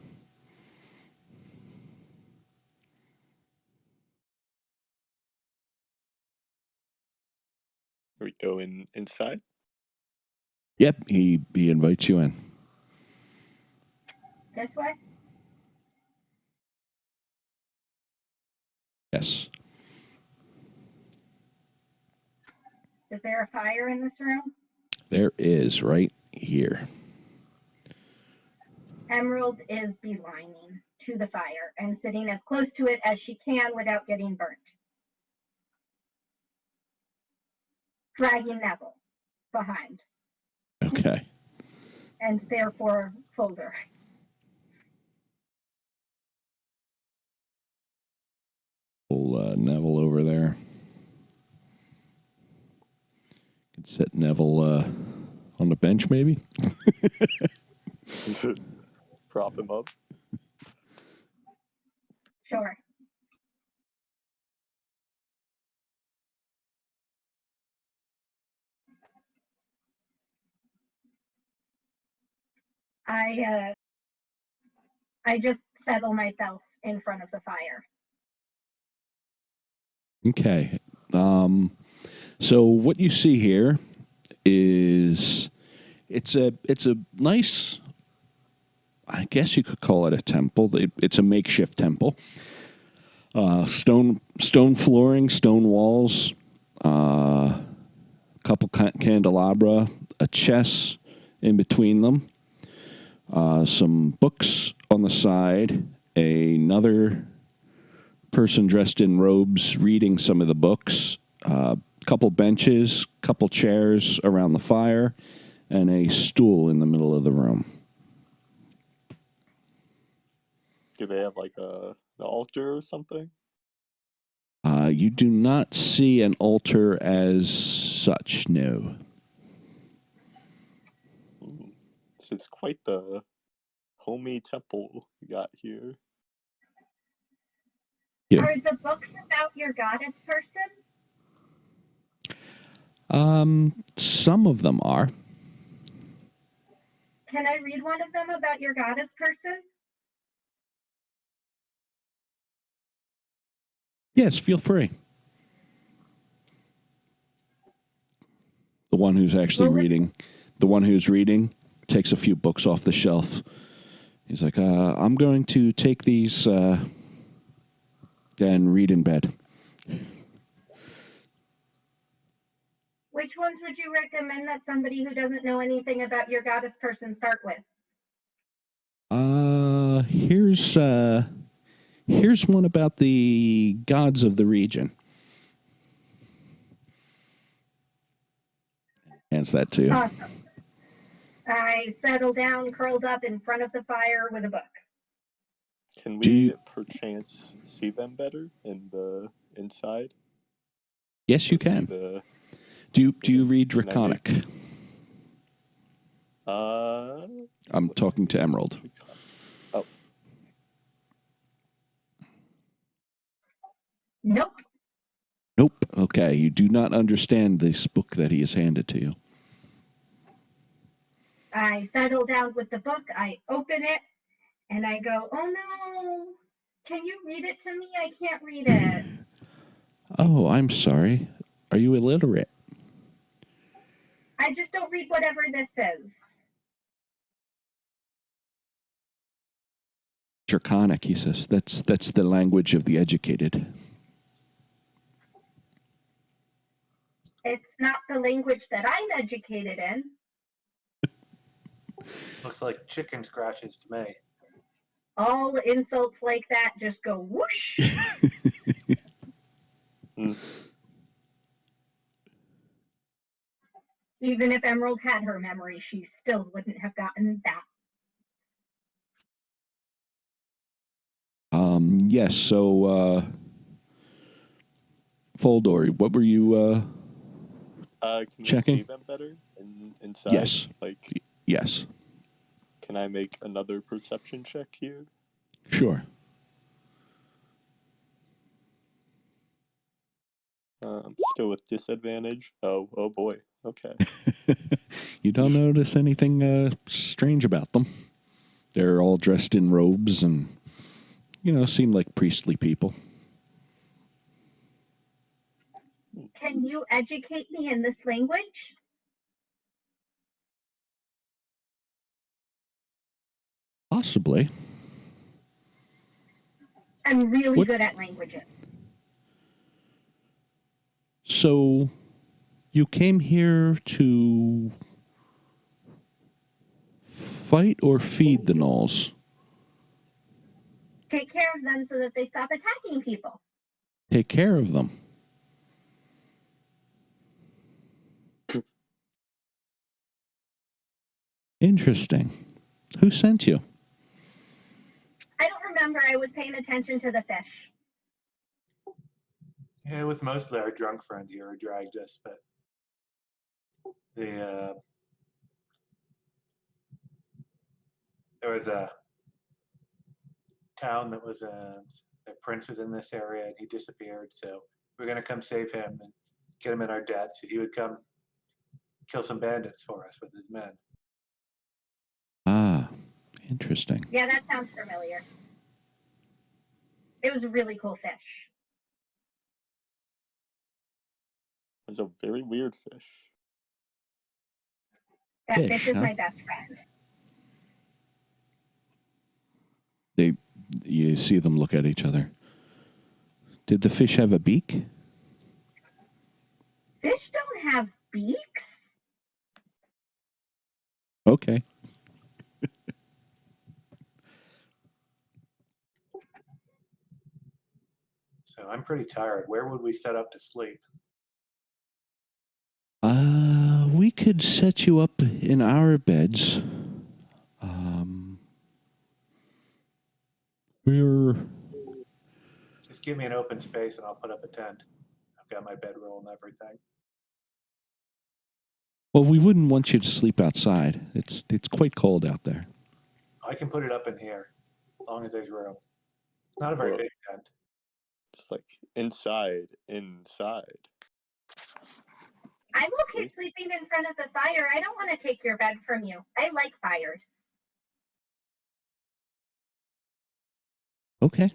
go inside? Yep, he invites you in. This way? Yes. Is there a fire in this room? There is right here. Emerald is beelining to the fire and sitting as close to it as she can without getting burnt. Dragging Neville behind, Okay. and therefore Folder. Neville over there. Could set Neville on the bench, maybe. Prop him up. Sure. I just settle myself in front of the fire. Okay. So what you see here is it's a nice, I guess you could call it a temple. It's a makeshift temple. Stone flooring, stone walls, couple candelabra, a chest in between them, some books on the side, another person dressed in robes reading some of the books, couple benches, couple chairs around the fire, and a stool in the middle of the room. Do they have like an altar or something? You do not see an altar as such, no. So it's quite the homey temple you got here. Yeah. Are the books about your goddess person? Some of them are. Can I read one of them about your goddess person? Yes, feel free. The one who's actually reading, takes a few books off the shelf. He's like, I'm going to take these and read in bed. Which ones would you recommend that somebody who doesn't know anything about your goddess person start with? Here's one about the gods of the region. Hands that to you. Awesome. I settle down, curled up in front of the fire with a book. Can we perchance see them better in the inside? Yes, you can. Do you read Draconic? I'm talking to Emerald. Oh. Nope. Nope. Okay, you do not understand this book that he has handed to you. I settle down with the book, I open it, and I go, oh no, can you read it to me? I can't read it. Oh, I'm sorry. Are you illiterate? I just don't read whatever this is. Draconic, he says. That's the language of the educated. It's not the language that I'm educated in. Looks like chicken scratches to me. All insults like that just go whoosh. Even if Emerald had her memory, she still wouldn't have gotten that. Yes, so Foldor, what were you can checking? we see them better inside? Yes. Yes. Can I make another perception check here? Sure. Still with disadvantage. Oh boy. Okay. You don't notice anything strange about them. They're all dressed in robes and, seem like priestly people. Can you educate me in this language? Possibly. I'm really What- good at languages. So, you came here to fight or feed the gnolls? Take care of them so that they stop attacking people. Take care of them. Interesting. Who sent you? I don't remember. I was paying attention to the fish. Yeah, it was mostly our drunk friend here who dragged us, but there was a town that was the prince was in this area and he disappeared. So we're gonna come save him and get him in our debt so he would come kill some bandits for us with his men. Ah, interesting. Yeah, that sounds familiar. It was a really cool fish. It's a very weird fish. That Fish, fish is huh? my best friend. You see them look at each other. Did the fish have a beak? Fish don't have beaks. Okay. So I'm pretty tired. Where would we set up to sleep? We could set you up in our beds. We're Just give me an open space and I'll put up a tent. I've got my bedroll and everything. well. We wouldn't want you to sleep outside. It's quite cold out there. I can put it up in here, as long as there's room. It's not a very Well- big tent. It's like inside. I'm okay sleeping in front of the fire. I don't want to take your bed from you. I like fires. Okay.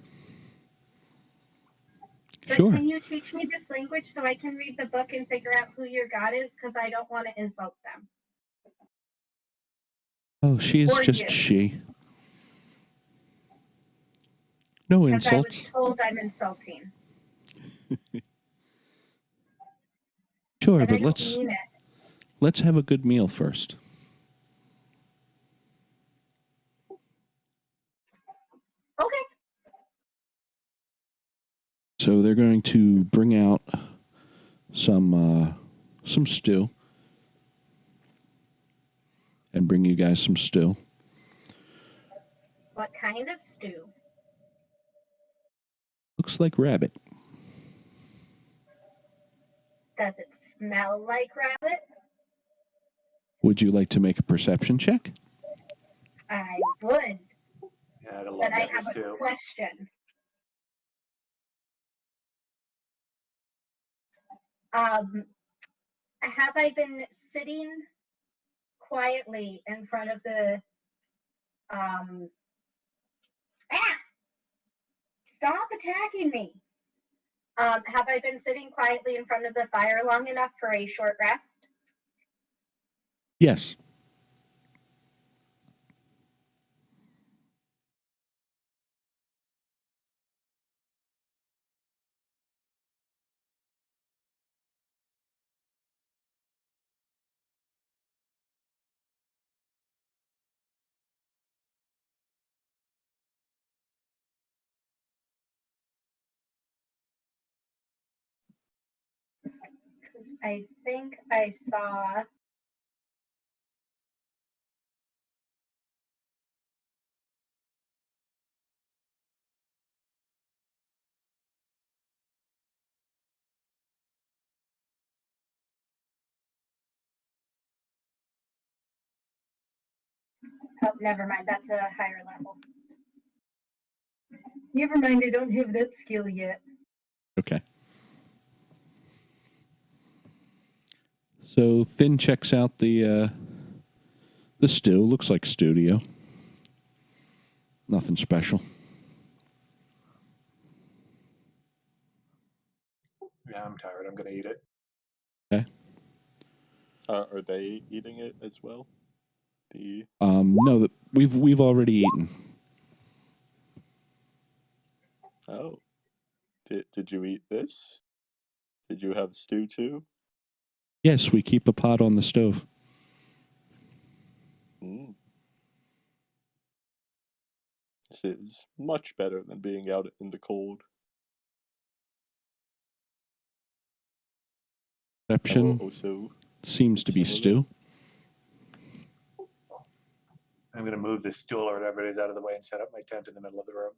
But Sure. can you teach me this language so I can read the book and figure out who your god is? Because I don't want to insult them. Oh, she is Or just you. she. No Because I was insults. told I'm insulting. Sure, And I but don't mean it. let's have a good meal first. Okay. So they're going to bring out some stew and bring you guys some stew. What kind of stew? Looks like rabbit. Does it smell like rabbit? Would you like to make a perception check? I would. Yeah, I'd love But I that have was a too. question. Have I been sitting quietly in front of the stop attacking me. Have I been sitting quietly in front of the fire long enough for a short rest? Yes. Because I think I saw. Oh, never mind. That's a higher level. Never mind. I don't have that skill yet. Okay. So Thin checks out the stew. Looks like studio. Nothing special. Yeah, I'm tired. I'm gonna eat it. Okay. Are they eating it as well? The No, that we've already eaten. oh, did you eat this? Did you have stew too? Yes, we keep a pot on the stove. Mm. This is much better than being out in the cold. Exception Also, seems to be similar. stew. I'm gonna move this stool or whatever it is out of the way and set up my tent in the middle of the room.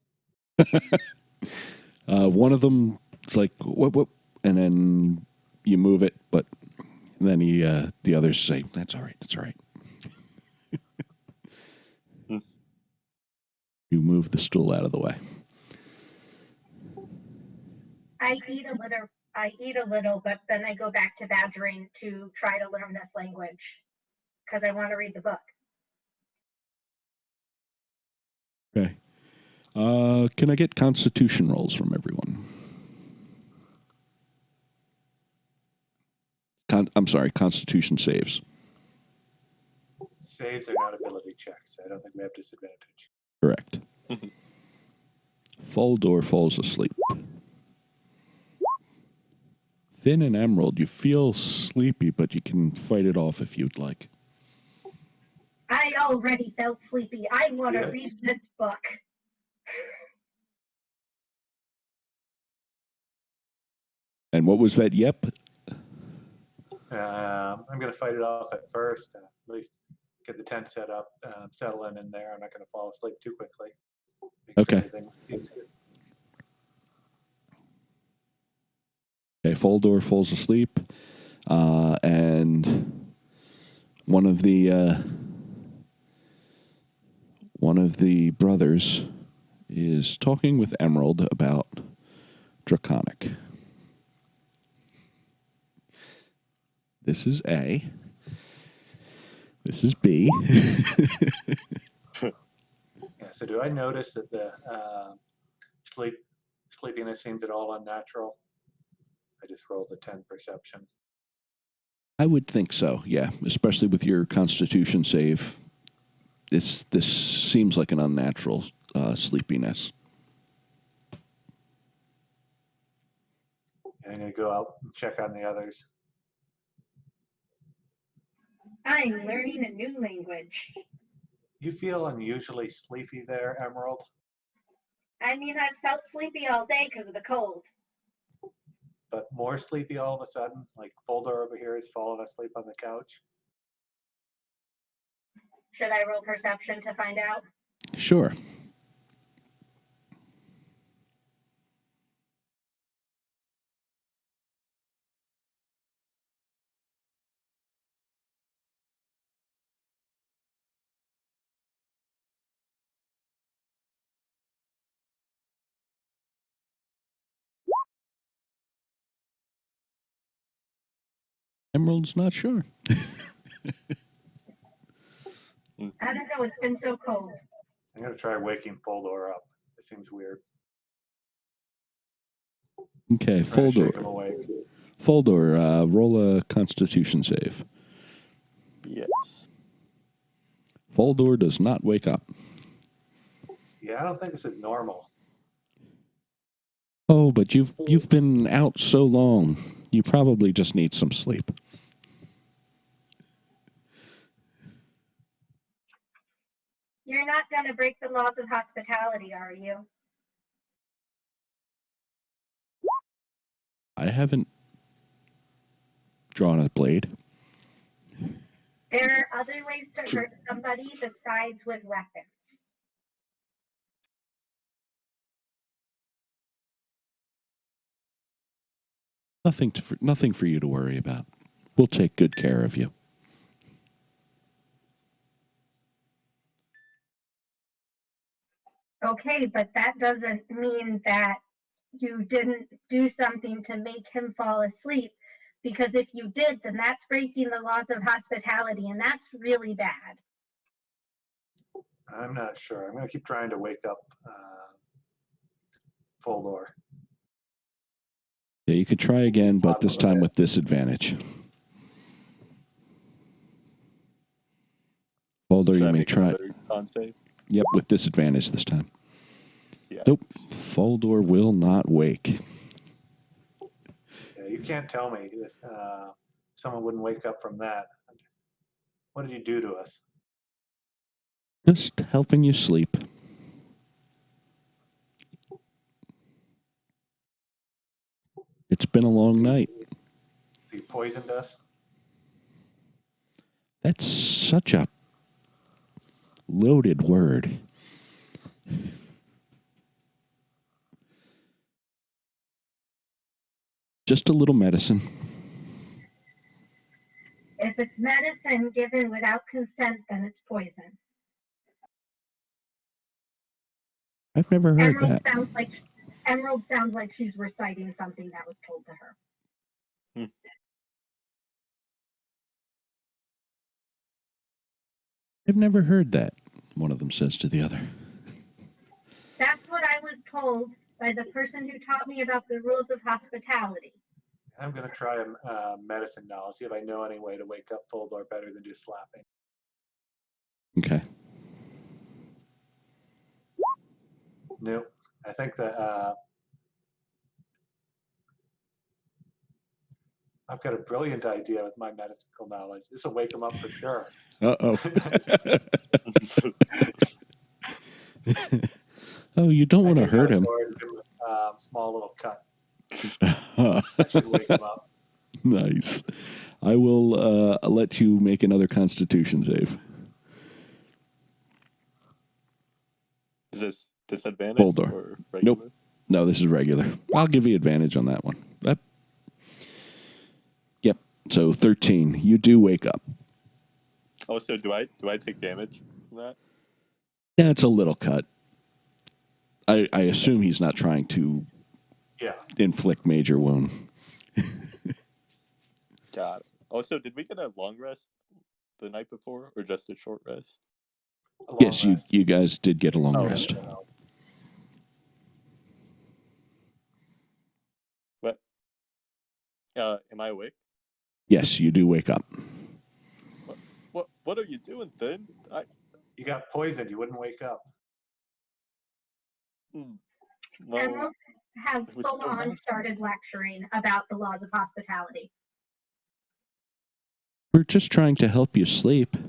One of them, it's like whoop, and then you move it, but then the others say that's all right. That's all right. Hmm. You move the stool out of the way. I eat a little, but then I go back to badgering to try to learn this language because I want to read the book. Okay. Can I get Constitution rolls from everyone? I'm sorry, Constitution saves. Saves are not ability checks. I don't think we have disadvantage. Correct. Foldor falls asleep. Finn and Emerald, you feel sleepy, but you can fight it off if you'd like. I already felt sleepy. I want to Yeah. read this book. And what was that? Yep. I'm gonna fight it off at first. At least get the tent set up, settle in there. I'm not gonna fall asleep too quickly. Make Okay. sure everything seems good. Okay, Foldor falls asleep, and one of the brothers is talking with Emerald about Draconic. This is A. This is B. Yeah. So do I notice that the sleepiness seems at all unnatural? I just rolled a 10 perception. I would think so, yeah, especially with your Constitution save. This seems like an unnatural sleepiness. And I'm gonna go out and check on the others. I'm learning a new language. You feel unusually sleepy there, Emerald? I mean, I've felt sleepy all day because of the cold. But more sleepy all of a sudden, like Boulder over here is falling asleep on the couch. Should I roll perception to find out? Sure. Emerald's not sure. I don't know. It's been so cold. I'm gonna try waking Boulder up. It seems weird. Okay, Trying to shake him Foldor. awake. Foldor, roll a Constitution save. yes. Foldor does not wake up. Yeah, I don't think this is normal. Oh, but you've been out so long. You probably just need some sleep. You're not going to break the laws of hospitality, are you? I haven't drawn a blade. There are other ways to hurt somebody besides with weapons. Nothing for you to worry about. We'll take good care of you. Okay, but that doesn't mean that you didn't do something to make him fall asleep. Because if you did, then that's breaking the laws of hospitality, and that's really bad. I'm not sure. I'm gonna keep trying to wake up Foldor. Yeah, you could try again, but this time Possible. with disadvantage. Although Should you I may make try. another con save? Yep, with disadvantage this time. Yeah. Nope. Foldor will not wake. Yeah, you can't tell me if someone wouldn't wake up from that. What did you do to us? Just helping you sleep. It's been a long night. You poisoned us? That's such a loaded word. Just a little medicine. If it's medicine given without consent, then it's poison. I've never heard Emerald that. sounds like she's reciting something that was told to her. I've never heard that, one of them says to the other. That's what I was told by the person who taught me about the rules of hospitality. I'm going to try a medicine now, see if I know any way to wake up Foldor better than just slapping. Okay. Nope. I think that I've got a brilliant idea with my medical knowledge. This will wake him up for sure. Uh-oh. Oh, you don't want to hurt him. Give him a small little cut. That should wake him up. Nice. I will let you make another Constitution save. Is this disadvantage Foldor. or regular? Nope. No, this is regular. I'll give you advantage on that one. Yep. So 13. You do wake up. Oh, so do I take damage from that? Yeah, it's a little cut. I assume he's not trying to inflict major wound. Got it. Also, did we get a long rest the night before, or just a short rest? Yes, you guys did get a long rest. What? Am I awake? Yes, you do wake up. What are you doing, then? You got poisoned. You wouldn't wake up. Well, Emerald has full on started lecturing about the laws of hospitality. We're just trying to help you sleep. To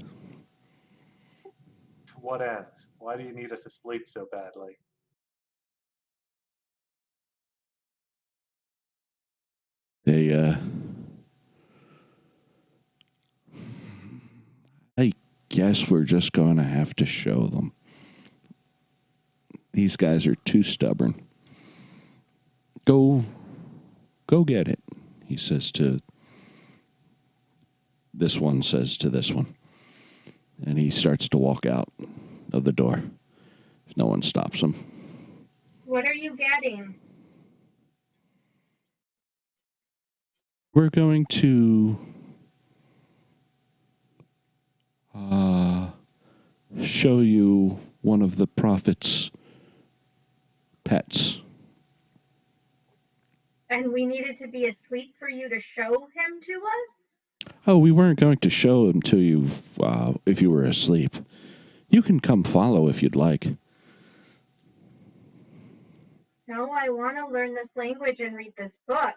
what end? Why do you need us to sleep so badly? I guess we're just going to have to show them. These guys are too stubborn. Go get it, he says to this one, says to this one. And he starts to walk out of the door. If no one stops him. What are you getting? We're going to show you one of the prophet's pets. And we needed to be asleep for you to show him to us? Oh, we weren't going to show him to you if you were asleep. You can come follow if you'd like. No, I want to learn this language and read this book.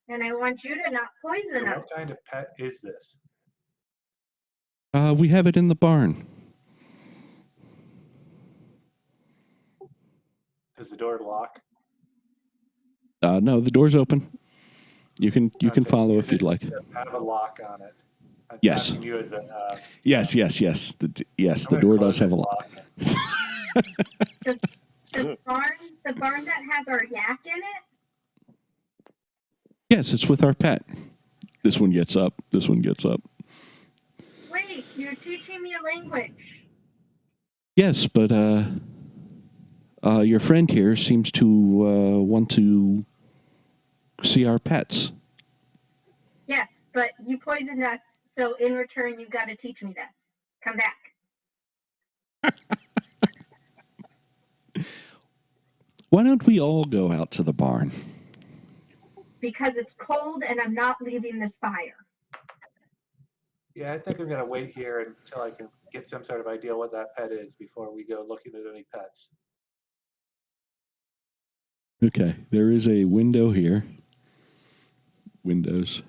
And I want you to not poison us. What kind of pet is this? We have it in the barn. Does the door lock? No, the door's open. You can follow if you'd like. Have a lock on it. I'm Yes. asking you as a, Yes. The door does have a lock. The barn that has our yak in it? Yes, it's with our pet. This one gets up. This one gets up. Wait, you're teaching me a language. Yes, but your friend here seems to want to see our pets. Yes, but you poisoned us, so in return, you got to teach me this. Come back. Why don't we all go out to the barn? because it's cold and I'm not leaving this fire. Yeah, I think I'm going to wait here until I can get some sort of idea what that pet is before we go looking at any pets. Okay, there is a window here. Windows.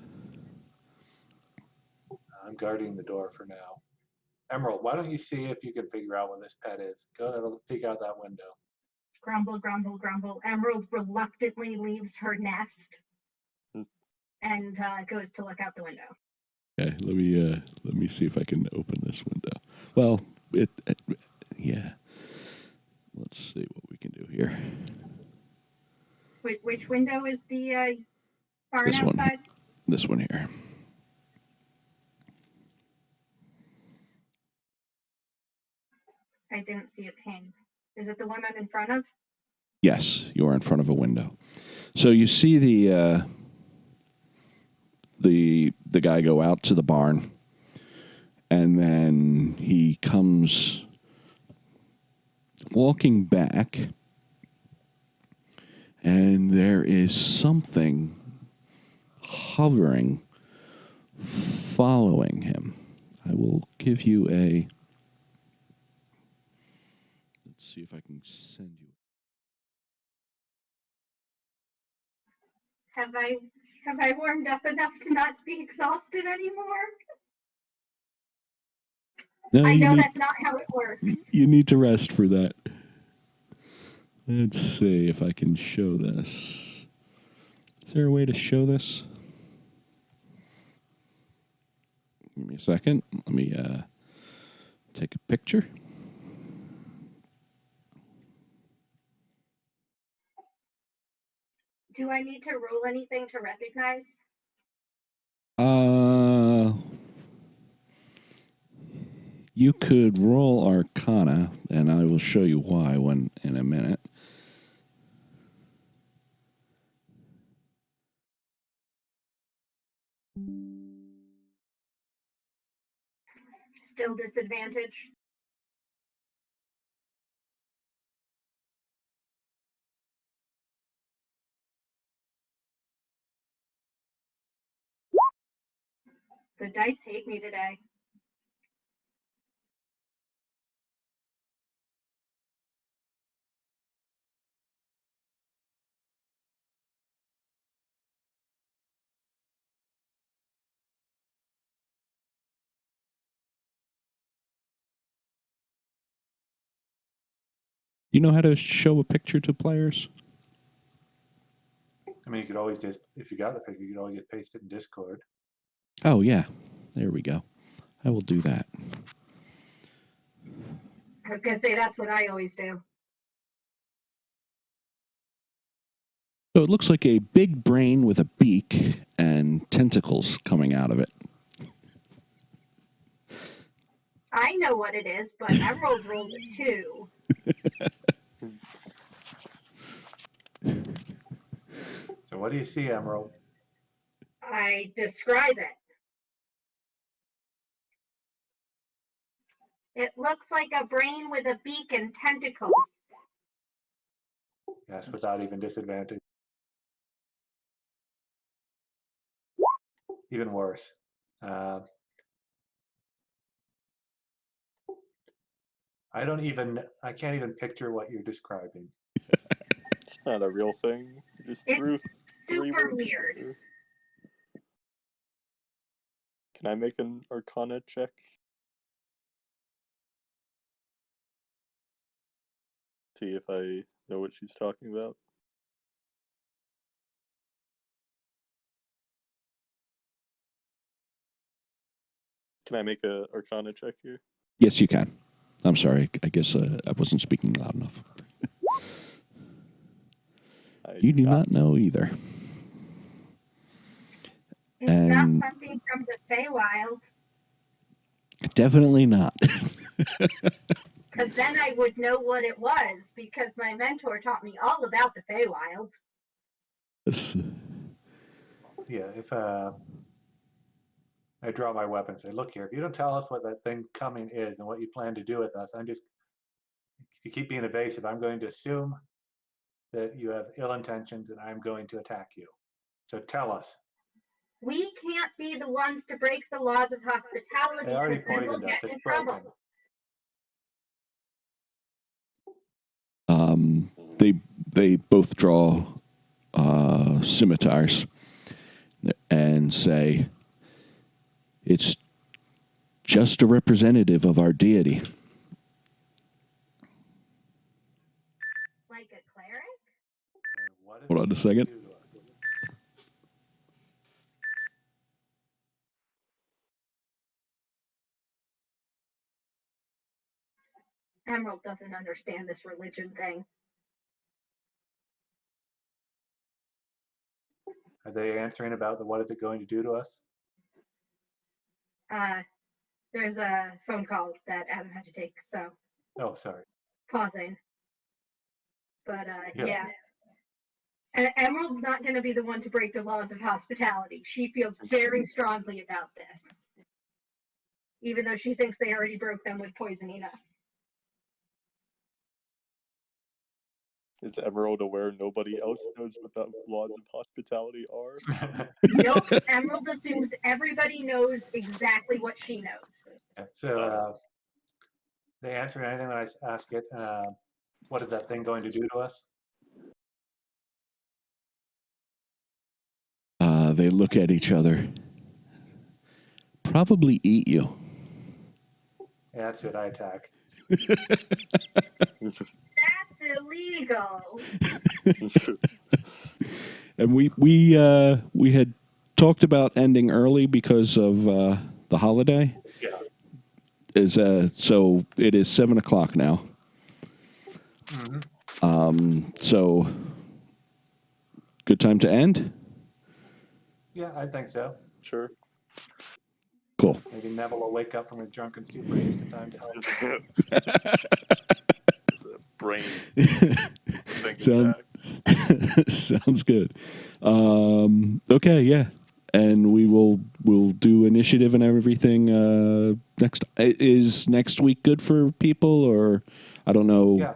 I'm guarding the door for now. Emerald, why don't you see if you can figure out what this pet is? Go have a peek out that window. Grumble, grumble, grumble. Emerald reluctantly leaves her nest and goes to look out the window. Okay, let me see if I can open this window. Well, yeah. Let's see what we can do here. Which window is the barn This one. outside? This one here. I didn't see a ping. Is it the one I'm in front of? Yes, you are in front of a window. So you see the guy go out to the barn, and then he comes walking back, and there is something hovering, following him. I will give you a... Let's see if I can send you... Have I warmed up enough to not be exhausted anymore? No, I know that's not how it works. You need to rest for that. Let's see if I can show this. Is there a way to show this? Give me a second. Let me take a picture. Do I need to roll anything to recognize? You could roll Arcana, and I will show you why in a minute. Still disadvantage. The dice hate me today. You know how to show a picture to players? I mean, you could always just, if you got the picture, you could always just paste it in Discord. Oh, yeah. There we go. I will do that. I was gonna say that's what I always do. So it looks like a big brain with a beak and tentacles coming out of it. I know what it is, but Emerald rolled it too. So what do you see, Emerald? I describe it. It looks like a brain with a beak and tentacles. Yes, without even disadvantage. Even worse. I can't even picture what you're describing. It's not a real thing. You just threw It's three super words weird. together. Can I make an Arcana check? See if I know what she's talking about. Can I make a Arcana check here? Yes, you can. I'm sorry. I guess I wasn't speaking loud enough. You do not know either. It's not something from the Feywild. Definitely not. Because then I would know what it was, because my mentor taught me all about the Feywild. Yeah, if I draw my weapon and say, look here, if you don't tell us what that thing coming is and what you plan to do with us, if you keep being evasive, I'm going to assume that you have ill intentions and I'm going to attack you. So tell us. We can't be the ones to break the laws of hospitality They already because then we'll poisoned us. get in It's trouble. broken. They both draw scimitars and say, "It's just a representative of our deity." Like a cleric? And what is Hold it on a going to second. do to us? Emerald doesn't understand this religion thing. Are they answering about what is it going to do to us? There's a phone call that Adam had to take, so Oh, sorry. pausing. But Yeah. Emerald's not going to be the one to break the laws of hospitality. She feels very strongly about this, even though she thinks they already broke them with poisoning us. Is Emerald aware nobody else knows what the laws of hospitality are? Nope, Emerald assumes everybody knows exactly what she knows. So they answer anything when I ask it. What is that thing going to do to us? They look at each other. Probably eat you. Yeah, that's it. I attack. That's illegal. And we had talked about ending early because of the holiday. Yeah. So it is 7:00 now. Mm-hmm. So good time to end. Yeah, I think so. Sure. Cool. Maybe Neville will wake up from his drunken stupor in just in time to help. Brain thing attack. Sounds good. Okay, yeah, and we'll do initiative and everything next. Is next week good for people, or I don't know. Yeah.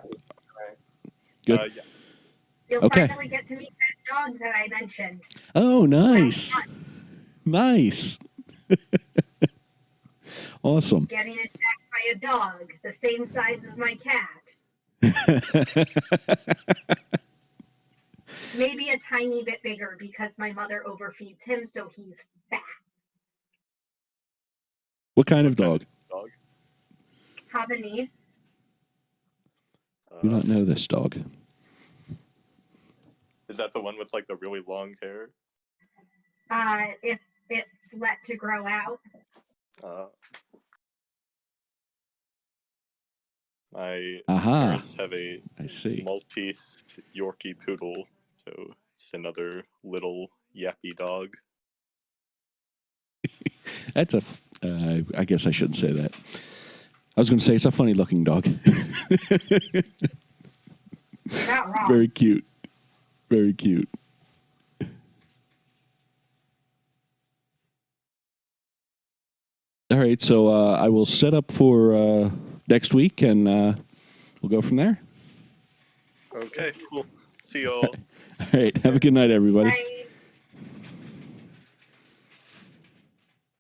Right. Good. Yeah. You'll Okay. finally get to meet that dog that I mentioned. Oh, nice, nice, awesome. Getting attacked by a dog the same size as my cat. Maybe a tiny bit bigger because my mother overfeeds him, so he's fat. What kind of dog? Dog. Havanese. Do not know this dog. Is that the one with like the really long hair? If it's let to grow out. My Aha. parents have a I see. Maltese Yorkie poodle, so it's another little yappy dog. That's I guess I shouldn't say that. I was going to say it's a funny looking dog. Not wrong. Very cute. Very cute. All right, so I will set up for next week, and we'll go from there. Okay, cool. See y'all. All right, have a good night, everybody. Bye.